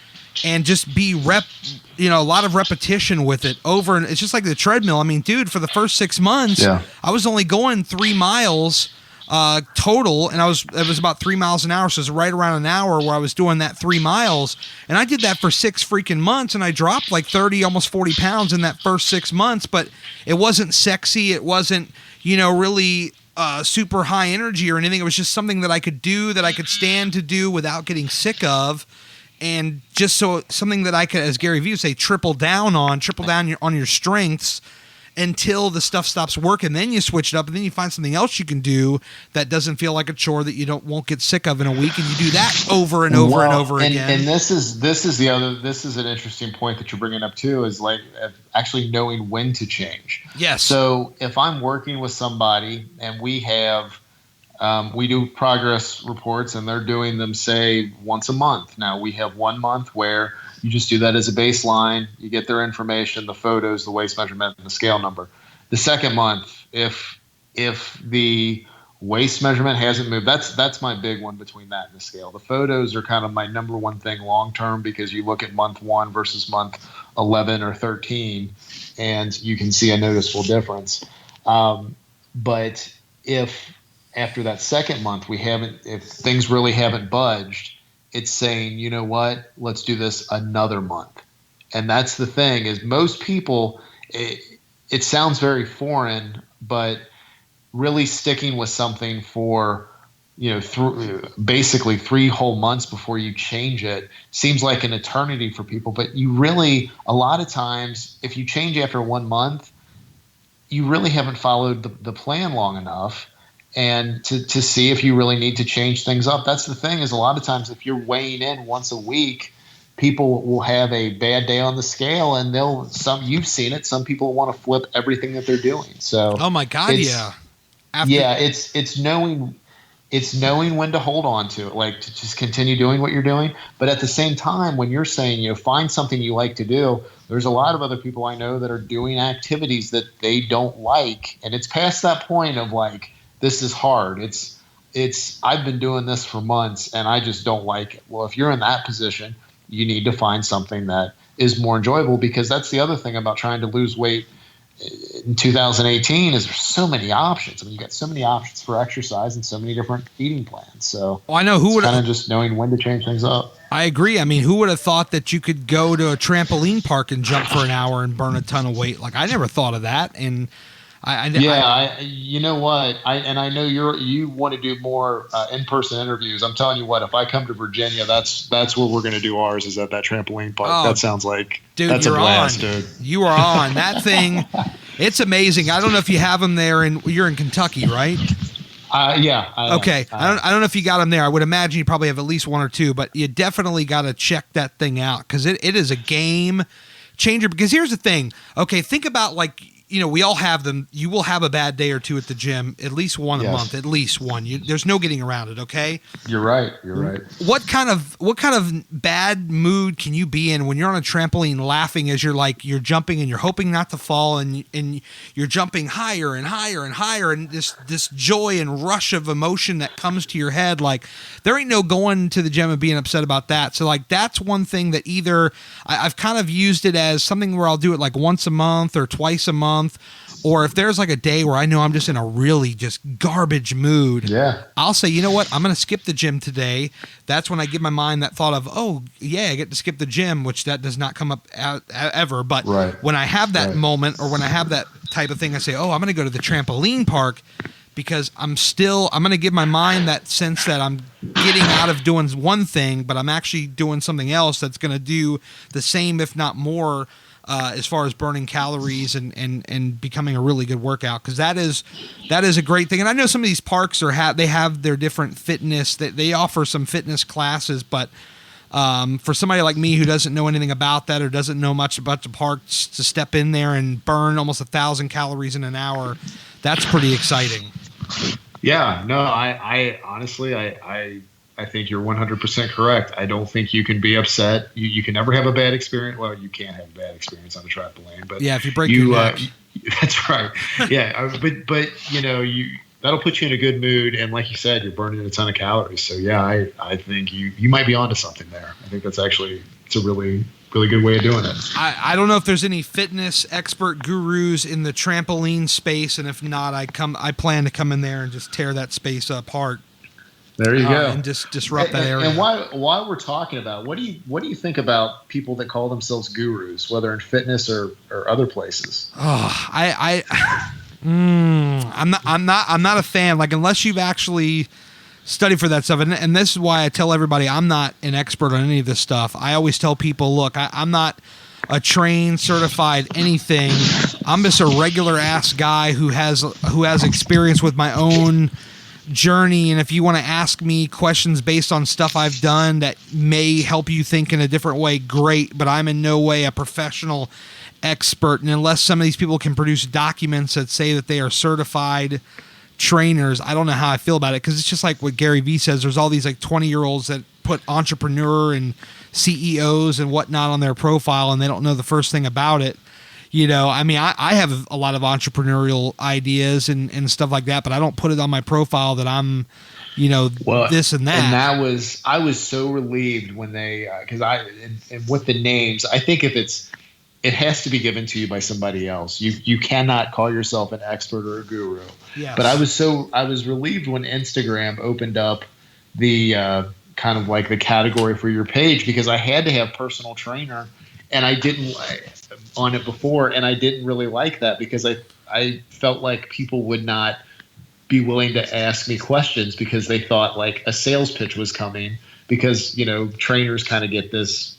and just be a lot of repetition with it over, and it's just like the treadmill. I mean, dude, for the first 6 months, I was only going 3 miles total, and it was about 3 miles an hour, so it's right around an hour where I was doing that 3 miles, and I did that for 6 freaking months, and I dropped like 30, almost 40 pounds in that first 6 months, but it wasn't sexy, it wasn't, really super high energy or anything. It was just something that I could do, that I could stand to do without getting sick of, and just so something that I could, as Gary Vee would say, triple down on your strengths until the stuff stops working. Then you switch it up, and then you find something else you can do that doesn't feel like a chore that you won't get sick of in a week, and you do that over and over and over again. And this is an interesting point that you're bringing up too, is like actually knowing when to change. Yes. So if I'm working with somebody and we do progress reports, and they're doing them, say, once a month. Now we have 1 month where you just do that as a baseline. You get their information, the photos, the waist measurement, and the scale number. The second month, if the waist measurement hasn't moved, that's my big one between that and the scale. The photos are kind of my number one thing long term, because you look at month 1 versus month 11 or 13, and you can see a noticeable difference. But if after that second month if things really haven't budged, it's saying, you know what, let's do this another month. And that's the thing, is most people, it sounds very foreign, but really sticking with something for, basically 3 whole months before you change it seems like an eternity for people. But you really, a lot of times, if you change after 1 month, you really haven't followed the plan long enough. And to see if you really need to change things up. That's the thing, is a lot of times if you're weighing in once a week, people will have a bad day on the scale, and you've seen it. Some people want to flip everything that they're doing. So, oh my God, yeah. It's knowing when to hold on to it, like to just continue doing what you're doing. But at the same time, when you're saying, find something you like to do, there's a lot of other people I know that are doing activities that they don't like. And it's past that point of like, this is hard. I've been doing this for months and I just don't like it. Well, if you're in that position, you need to find something that is more enjoyable, because that's the other thing about trying to lose weight in 2018 is there's so many options. I mean, you got so many options for exercise and so many different eating plans. So I know who would kind of just knowing when to change things up. I agree. I mean, who would have thought that you could go to a trampoline park and jump for an hour and burn a ton of weight? Like, I never thought of that. And you know what? I know you want to do more in-person interviews. I'm telling you what, if I come to Virginia, that's where we're going to do ours, is at that trampoline park. That sounds like, dude, that's you're a blast, on. dude. You are on that thing. It's amazing. I don't know if you have them there, and you're in Kentucky, right? Yeah. Okay. I don't know if you got them there. I would imagine you probably have at least 1 or 2, but you definitely got to check that thing out, because it is a game changer. Because here's the thing. Okay, think about like, we all have them. You will have a bad day or two at the gym, at least one a month, at least one. There's no getting around it. Okay. You're right. What kind of bad mood can you be in when you're on a trampoline laughing as you're jumping and you're hoping not to fall and you're jumping higher and higher and higher, and this joy and rush of emotion that comes to your head? Like, there ain't no going to the gym and being upset about that. So like, that's one thing that either I've kind of used it as something where I'll do it like once a month or twice a month, or if there's like a day where I know I'm just in a really just garbage mood, I'll say, you know what, I'm going to skip the gym today. That's when I give my mind that thought of, oh yeah, I get to skip the gym, which that does not come up ever. But when I have that moment, or when I have that type of thing, I say, oh, I'm going to go to the trampoline park, because I'm going to give my mind that sense that I'm getting out of doing one thing, but I'm actually doing something else that's going to do the same, if not more, as far as burning calories and becoming a really good workout. Because that is a great thing. And I know some of these parks they have their different fitness, that they offer some fitness classes, but for somebody like me who doesn't know anything about that or doesn't know much about the parks, to step in there and burn almost 1,000 calories in an hour, that's pretty exciting. Yeah, no, I honestly, I think you're 100% correct. I don't think you can be upset. You can never have a bad experience. Well, you can't have a bad experience on a trampoline, but if you break your neck. That's right. Yeah, but that'll put you in a good mood, and like you said, you're burning a ton of calories. So yeah, I think you might be onto something there. I think it's a really good way of doing it. I don't know if there's any fitness expert gurus in the trampoline space, and if not, I plan to come in there and just tear that space apart. There you go, and just disrupt that area. And while we're talking about, what do you think about people that call themselves gurus, whether in fitness or other places? Oh, I'm not a fan. Like, unless you've actually study for that stuff. And this is why I tell everybody I'm not an expert on any of this stuff. I always tell people, look, I'm not a trained, certified anything. I'm just a regular ass guy who has experience with my own journey. And if you want to ask me questions based on stuff I've done that may help you think in a different way, great. But I'm in no way a professional expert. And unless some of these people can produce documents that say that they are certified trainers, I don't know how I feel about it, because it's just like what Gary Vee says. There's all these like 20-year-olds that put entrepreneur and CEOs and whatnot on their profile, and they don't know the first thing about it. I mean, I have a lot of entrepreneurial ideas and stuff like that, but I don't put it on my profile that I'm, this and that. And I was so relieved when they, because and with the names, I think it has to be given to you by somebody else. You cannot call yourself an expert or a guru. Yes. But I was relieved when Instagram opened up the kind of like the category for your page, because I had to have personal trainer, and I didn't on it before, and I didn't really like that, because I felt like people would not be willing to ask me questions because they thought like a sales pitch was coming, because trainers kind of get this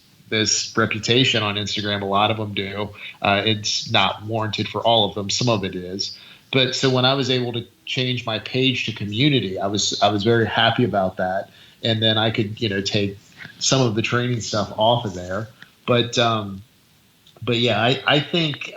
reputation on Instagram. A lot of them do. It's not warranted for all of them. Some of it is. But so when I was able to change my page to community, I was very happy about that. And then I could, take some of the training stuff off of there. But yeah, I think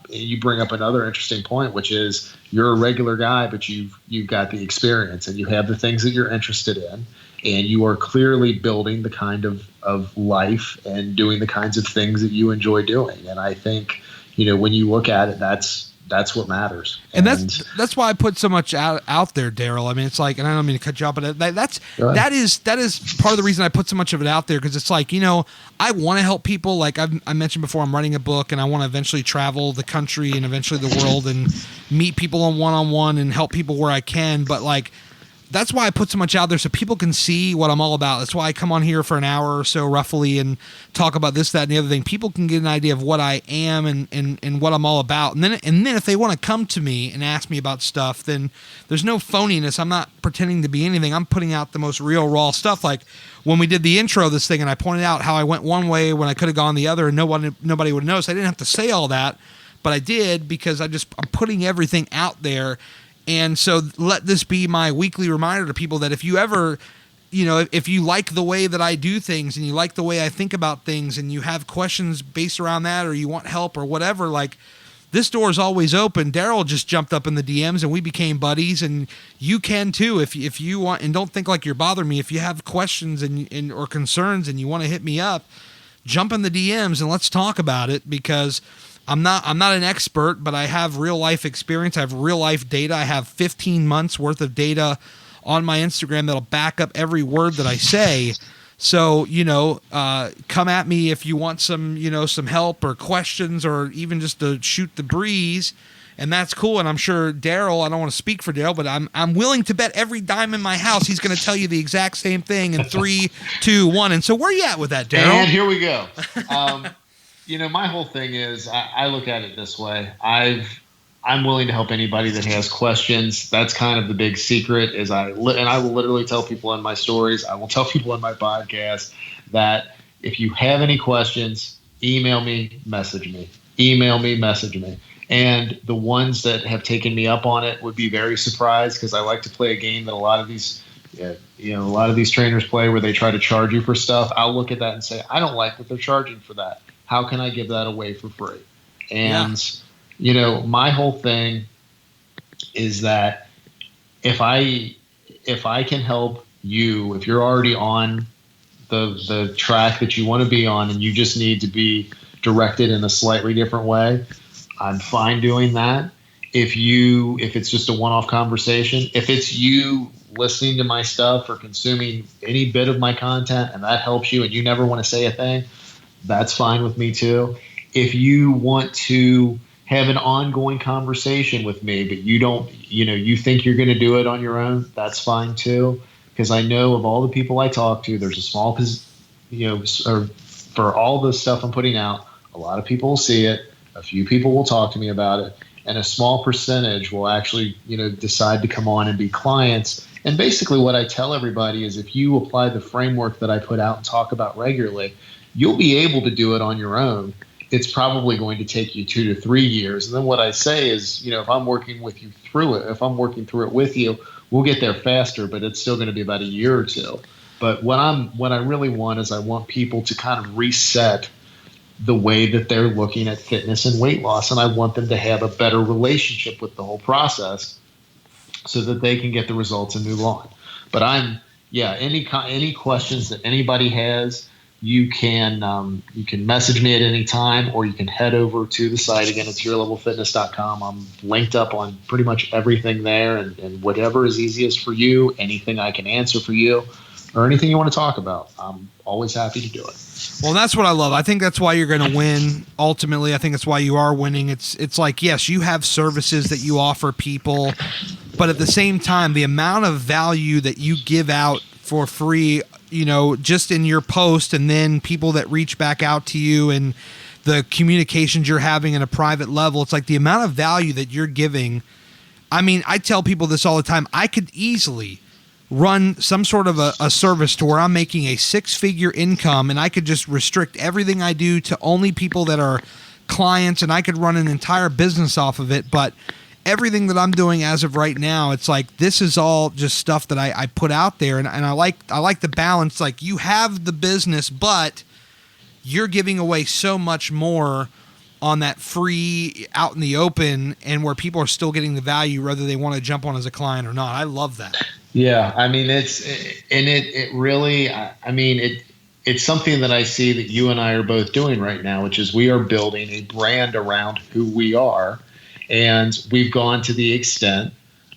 you bring up another interesting point, which is you're a regular guy, but you've got the experience and you have the things that you're interested in, and you are clearly building the kind of life and doing the kinds of things that you enjoy doing. And I think, when you look at it, that's what matters. And that's why I put so much out there, Daryl. I mean, it's like, and I don't mean to cut you off, but that is part of the reason I put so much of it out there, because it's like, I want to help people. Like I mentioned before, I'm writing a book, and I want to eventually travel the country and eventually the world and meet people on one-on-one and help people where I can. But like, that's why I put so much out there, so people can see what I'm all about. That's why I come on here for an hour or so roughly and talk about this, that, and the other thing. People can get an idea of what I am and what I'm all about. And then if they want to come to me and ask me about stuff, then there's no phoniness. I'm not pretending to be anything. I'm putting out the most real, raw stuff. Like when we did the intro of this thing and I pointed out how I went one way when I could have gone the other and nobody would notice. I didn't have to say all that, but I did, because I'm putting everything out there. And so let this be my weekly reminder to people that if you ever, if you like the way that I do things and you like the way I think about things and you have questions based around that, or you want help or whatever, like, this door is always open. Daryl just jumped up in the DMs and we became buddies, and you can too if you want. And don't think like you're bothering me. If you have questions and or concerns and you want to hit me up, jump in the DMs and let's talk about it, because I'm not an expert, but I have real life experience. I have real life data. I have 15 months worth of data on my Instagram that'll back up every word that I say. So, come at me if you want some help or questions, or even just to shoot the breeze. And that's cool. And I'm sure Daryl, I don't want to speak for Daryl, but I'm willing to bet every dime in my house he's going to tell you the exact same thing in 3, 2, 1. And so where are you at with that, Daryl? And here we go. My whole thing is I look at it this way. I'm willing to help anybody that has questions. That's kind of the big secret is I will literally tell people in my stories, I will tell people in my podcast that if you have any questions, email me, message me. Email me, message me. And the ones that have taken me up on it would be very surprised, because I like to play a game that a lot of these trainers play where they try to charge you for stuff. I'll look at that and say, I don't like what they're charging for that. How can I give that away for free? And my whole thing is that if I can help you, if you're already on the track that you want to be on and you just need to be directed in a slightly different way, I'm fine doing that. If it's just a one-off conversation, if it's you listening to my stuff or consuming any bit of my content and that helps you and you never want to say a thing, that's fine with me too. If you want to have an ongoing conversation with me, but you think you're going to do it on your own, that's fine too. Because I know of all the people I talk to, there's a small, or for all the stuff I'm putting out, a lot of people will see it. A few people will talk to me about it, and a small percentage will actually, decide to come on and be clients. And basically what I tell everybody is if you apply the framework that I put out and talk about regularly, you'll be able to do it on your own. It's probably going to take you 2 to 3 years. And then what I say is, if I'm working with you through it, if I'm working through it with you, we'll get there faster, but it's still going to be about a year or two. But what I really want is I want people to kind of reset the way that they're looking at fitness and weight loss. And I want them to have a better relationship with the whole process so that they can get the results and move on. But any questions that anybody has, you can message me at any time, or you can head over to the site. Again, it's yourlevelfitness.com. I'm linked up on pretty much everything there, and whatever is easiest for you, anything I can answer for you, or anything you want to talk about, I'm always happy to do it. Well, that's what I love. I think that's why you're going to win. Ultimately, I think it's why you are winning. It's like, yes, you have services that you offer people, but at the same time, the amount of value that you give out for free, just in your post, and then people that reach back out to you and the communications you're having in a private level, it's like the amount of value that you're giving. I mean, I tell people this all the time. I could easily run some sort of a service to where I'm making a 6-figure income, and I could just restrict everything I do to only people that are clients, and I could run an entire business off of it. But everything that I'm doing as of right now, it's like this is all just stuff that I put out there, and I like the balance. Like, you have the business, but you're giving away so much more on that free, out in the open, and where people are still getting the value whether they want to jump on as a client or not. I love that. Yeah, I mean, it's something that I see that you and I are both doing right now, which is we are building a brand around who we are. And we've gone to the extent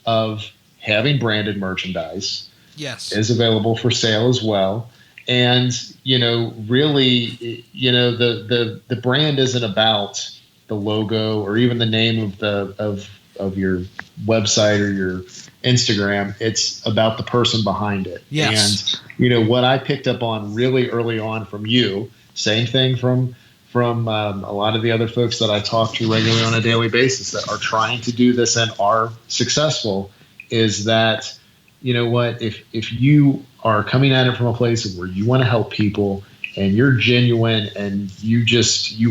of having branded merchandise. Yes. Is available for sale as well. And, really, the brand isn't about the logo or even the name of your website or your Instagram. It's about the person behind it. Yes. And, what I picked up on really early on from you, same thing from a lot of the other folks that I talk to regularly on a daily basis that are trying to do this and are successful, is that, if you are coming at it from a place where you want to help people and you're genuine and you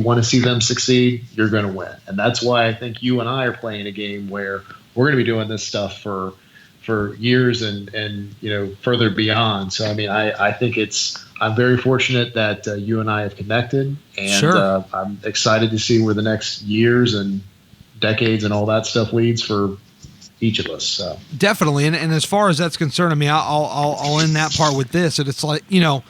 want to see them succeed, you're going to win. And that's why I think you and I are playing a game where we're going to be doing this stuff for years and further beyond. So, I mean, I think I'm very fortunate that you and I have connected, and sure. I'm excited to see where the next years and decades and all that stuff leads for each of us. So definitely. And as far as that's concerned, I mean, I'll end that part with this. And it's like, in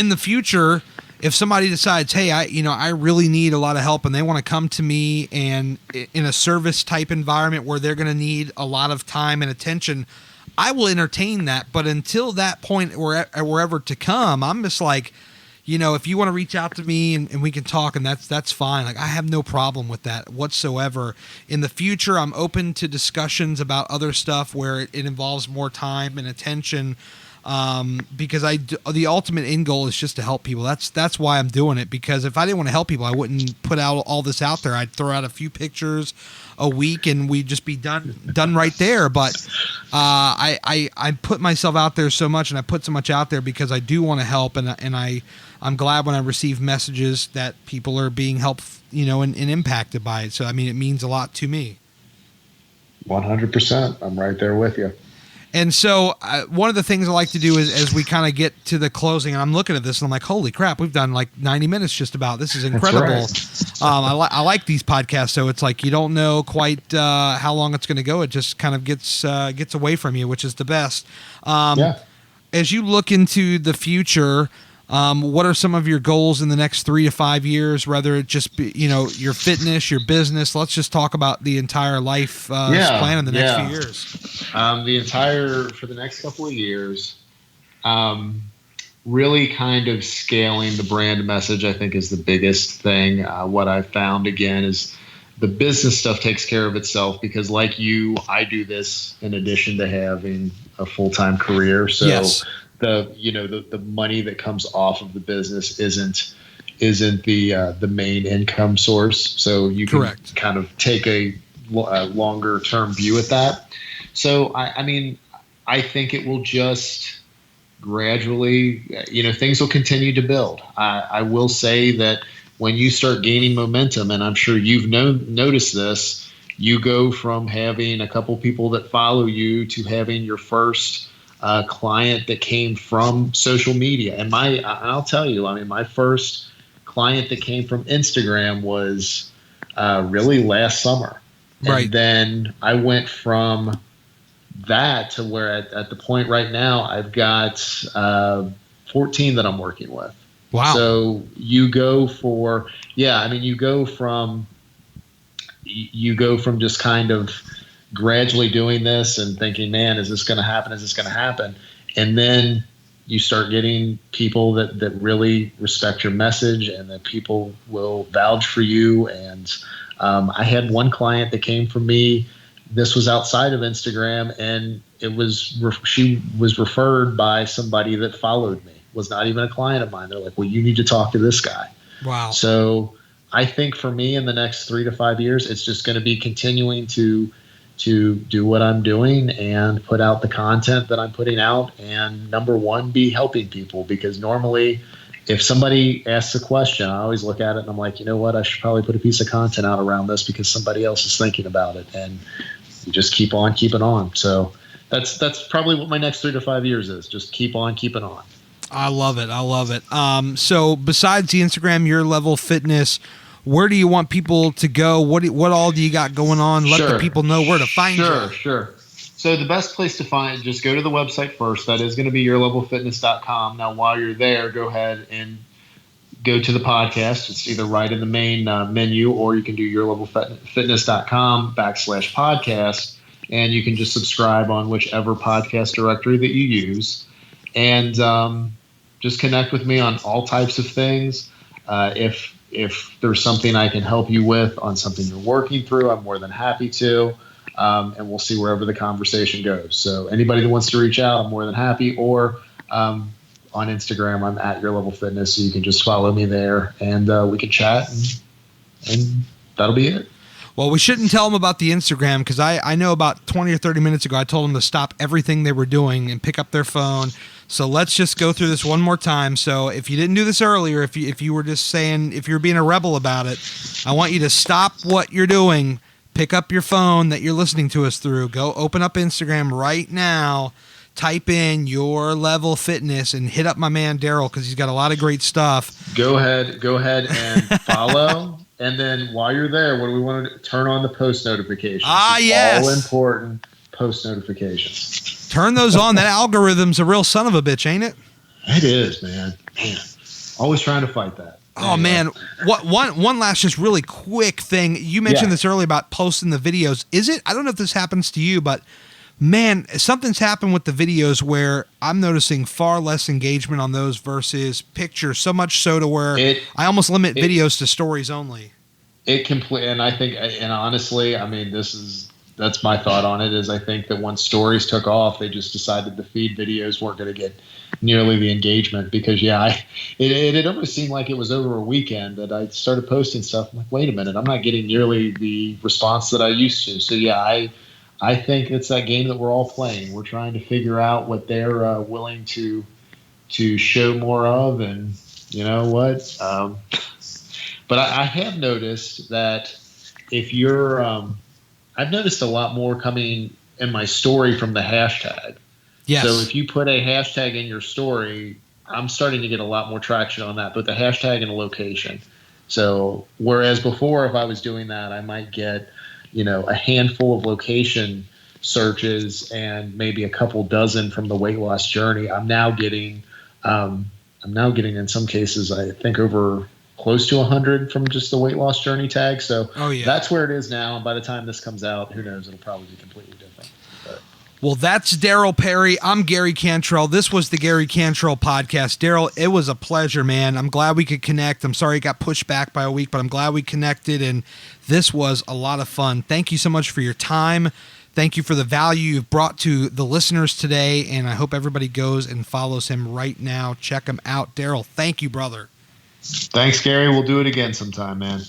the future, if somebody decides, hey, I really need a lot of help and they want to come to me and in a service type environment where they're going to need a lot of time and attention, I will entertain that. But until that point wherever to come, I'm just like, if you want to reach out to me and we can talk, and that's fine. Like, I have no problem with that whatsoever. In the future, I'm open to discussions about other stuff where it involves more time and attention. Because the ultimate end goal is just to help people. That's why I'm doing it. Because if I didn't want to help people, I wouldn't put out all this out there. I'd throw out a few pictures a week and we'd just be done right there. But I put myself out there so much, and I put so much out there because I do want to help, and I'm glad when I receive messages that people are being helped, and impacted by it. So I mean, it means a lot to me. 100%. I'm right there with you. And so one of the things I like to do is, as we kind of get to the closing, and I'm looking at this and I'm like, holy crap, we've done like 90 minutes just about. This is incredible. Right. I like these podcasts. So it's like you don't know quite how long it's going to go. It just kind of gets away from you, which is the best. As you look into the future, what are some of your goals in the next 3 to 5 years, whether it just be, your fitness, your business? Let's just talk about the entire life plan in the next few years. For the next couple of years, really kind of scaling the brand message, I think, is the biggest thing. What I've found, again, is the business stuff takes care of itself because, like you, I do this in addition to having a full-time career. So yes. The money that comes off of the business isn't the main income source. So you can Correct. kind of take a longer term view at that. So I think it will just gradually, things will continue to build. I will say that when you start gaining momentum, and I'm sure you've noticed this, you go from having a couple people that follow you to having your first client that came from social media. And I'll tell you, my first client that came from Instagram was really last summer. Right. And then I went from that to where at the point right now, I've got 14 that I'm working with. Wow. So you go from just kind of gradually doing this and thinking, man, is this going to happen? Is this going to happen? And then you start getting people that really respect your message and that people will vouch for you. And I had one client that came from me. This was outside of Instagram, and she was referred by somebody that followed me, was not even a client of mine. They're like, well, you need to talk to this guy. Wow. So I think for me in the next 3 to 5 years, it's just going to be continuing to do what I'm doing and put out the content that I'm putting out. And number one, be helping people, because normally if somebody asks a question, I always look at it and I'm like, you know what, I should probably put a piece of content out around this because somebody else is thinking about it, and you just keep on keeping on. So that's probably what my next 3 to 5 years is. Just keep on keeping on. I love it. So besides the Instagram, Your Level Fitness, where do you want people to go? What all do you got going on? Let the people know where to find you. Sure. So the best place to find, just go to the website first. That is going to be yourlevelfitness.com. Now, while you're there, go ahead and go to the podcast. It's either right in the main menu, or you can do yourlevelfitness.com/podcast, and you can just subscribe on whichever podcast directory that you use. And just connect with me on all types of things. If there's something I can help you with on something you're working through, I'm more than happy to. And we'll see wherever the conversation goes. So anybody that wants to reach out, I'm more than happy. Or on Instagram, I'm at Your Level Fitness. So you can just follow me there, and we can chat, and that'll be it. Well, we shouldn't tell them about the Instagram, because I know about 20 or 30 minutes ago, I told them to stop everything they were doing and pick up their phone. So let's just go through this one more time. So if you didn't do this earlier, if you were just saying, if you're being a rebel about it, I want you to stop what you're doing, pick up your phone that you're listening to us through, go open up Instagram right now, type in Your Level Fitness, and hit up my man Daryl, because he's got a lot of great stuff. Go ahead and follow And then while you're there, what do we want to turn on the post notifications? Yes. All important post notifications. Turn those on. That algorithm's a real son of a bitch, ain't it? It is, man. Always trying to fight that. Oh, man. One last just really quick thing. You mentioned this earlier about posting the videos. I don't know if this happens to you, but man, something's happened with the videos where I'm noticing far less engagement on those versus pictures, so much so to where I almost limit videos to stories only. And I think, and honestly, I mean, that's my thought on it, is I think that once stories took off, they just decided the feed videos weren't going to get nearly the engagement because it almost seemed like it was over a weekend that I started posting stuff. I'm like, wait a minute, I'm not getting nearly the response that I used to. So I think it's that game that we're all playing. We're trying to figure out what they're willing to show more of, and you know what? But I have noticed that if you're, I've noticed a lot more coming in my story from the hashtag. Yes. So if you put a hashtag in your story, I'm starting to get a lot more traction on that, but the hashtag and the location. So whereas before, if I was doing that, I might get, a handful of location searches and maybe a couple dozen from the weight loss journey. I'm now getting in some cases, I think over close to 100 from just the weight loss journey tag. So that's where it is now. And by the time this comes out, who knows, it'll probably be completely different. Well, that's Daryl Perry. I'm Gary Cantrell. This was the Gary Cantrell podcast. Daryl, it was a pleasure, man. I'm glad we could connect. I'm sorry it got pushed back by a week, but I'm glad we connected, and this was a lot of fun. Thank you so much for your time. Thank you for the value you've brought to the listeners today, and I hope everybody goes and follows him right now. Check him out. Daryl, thank you, brother. Thanks, Gary. We'll do it again sometime, man.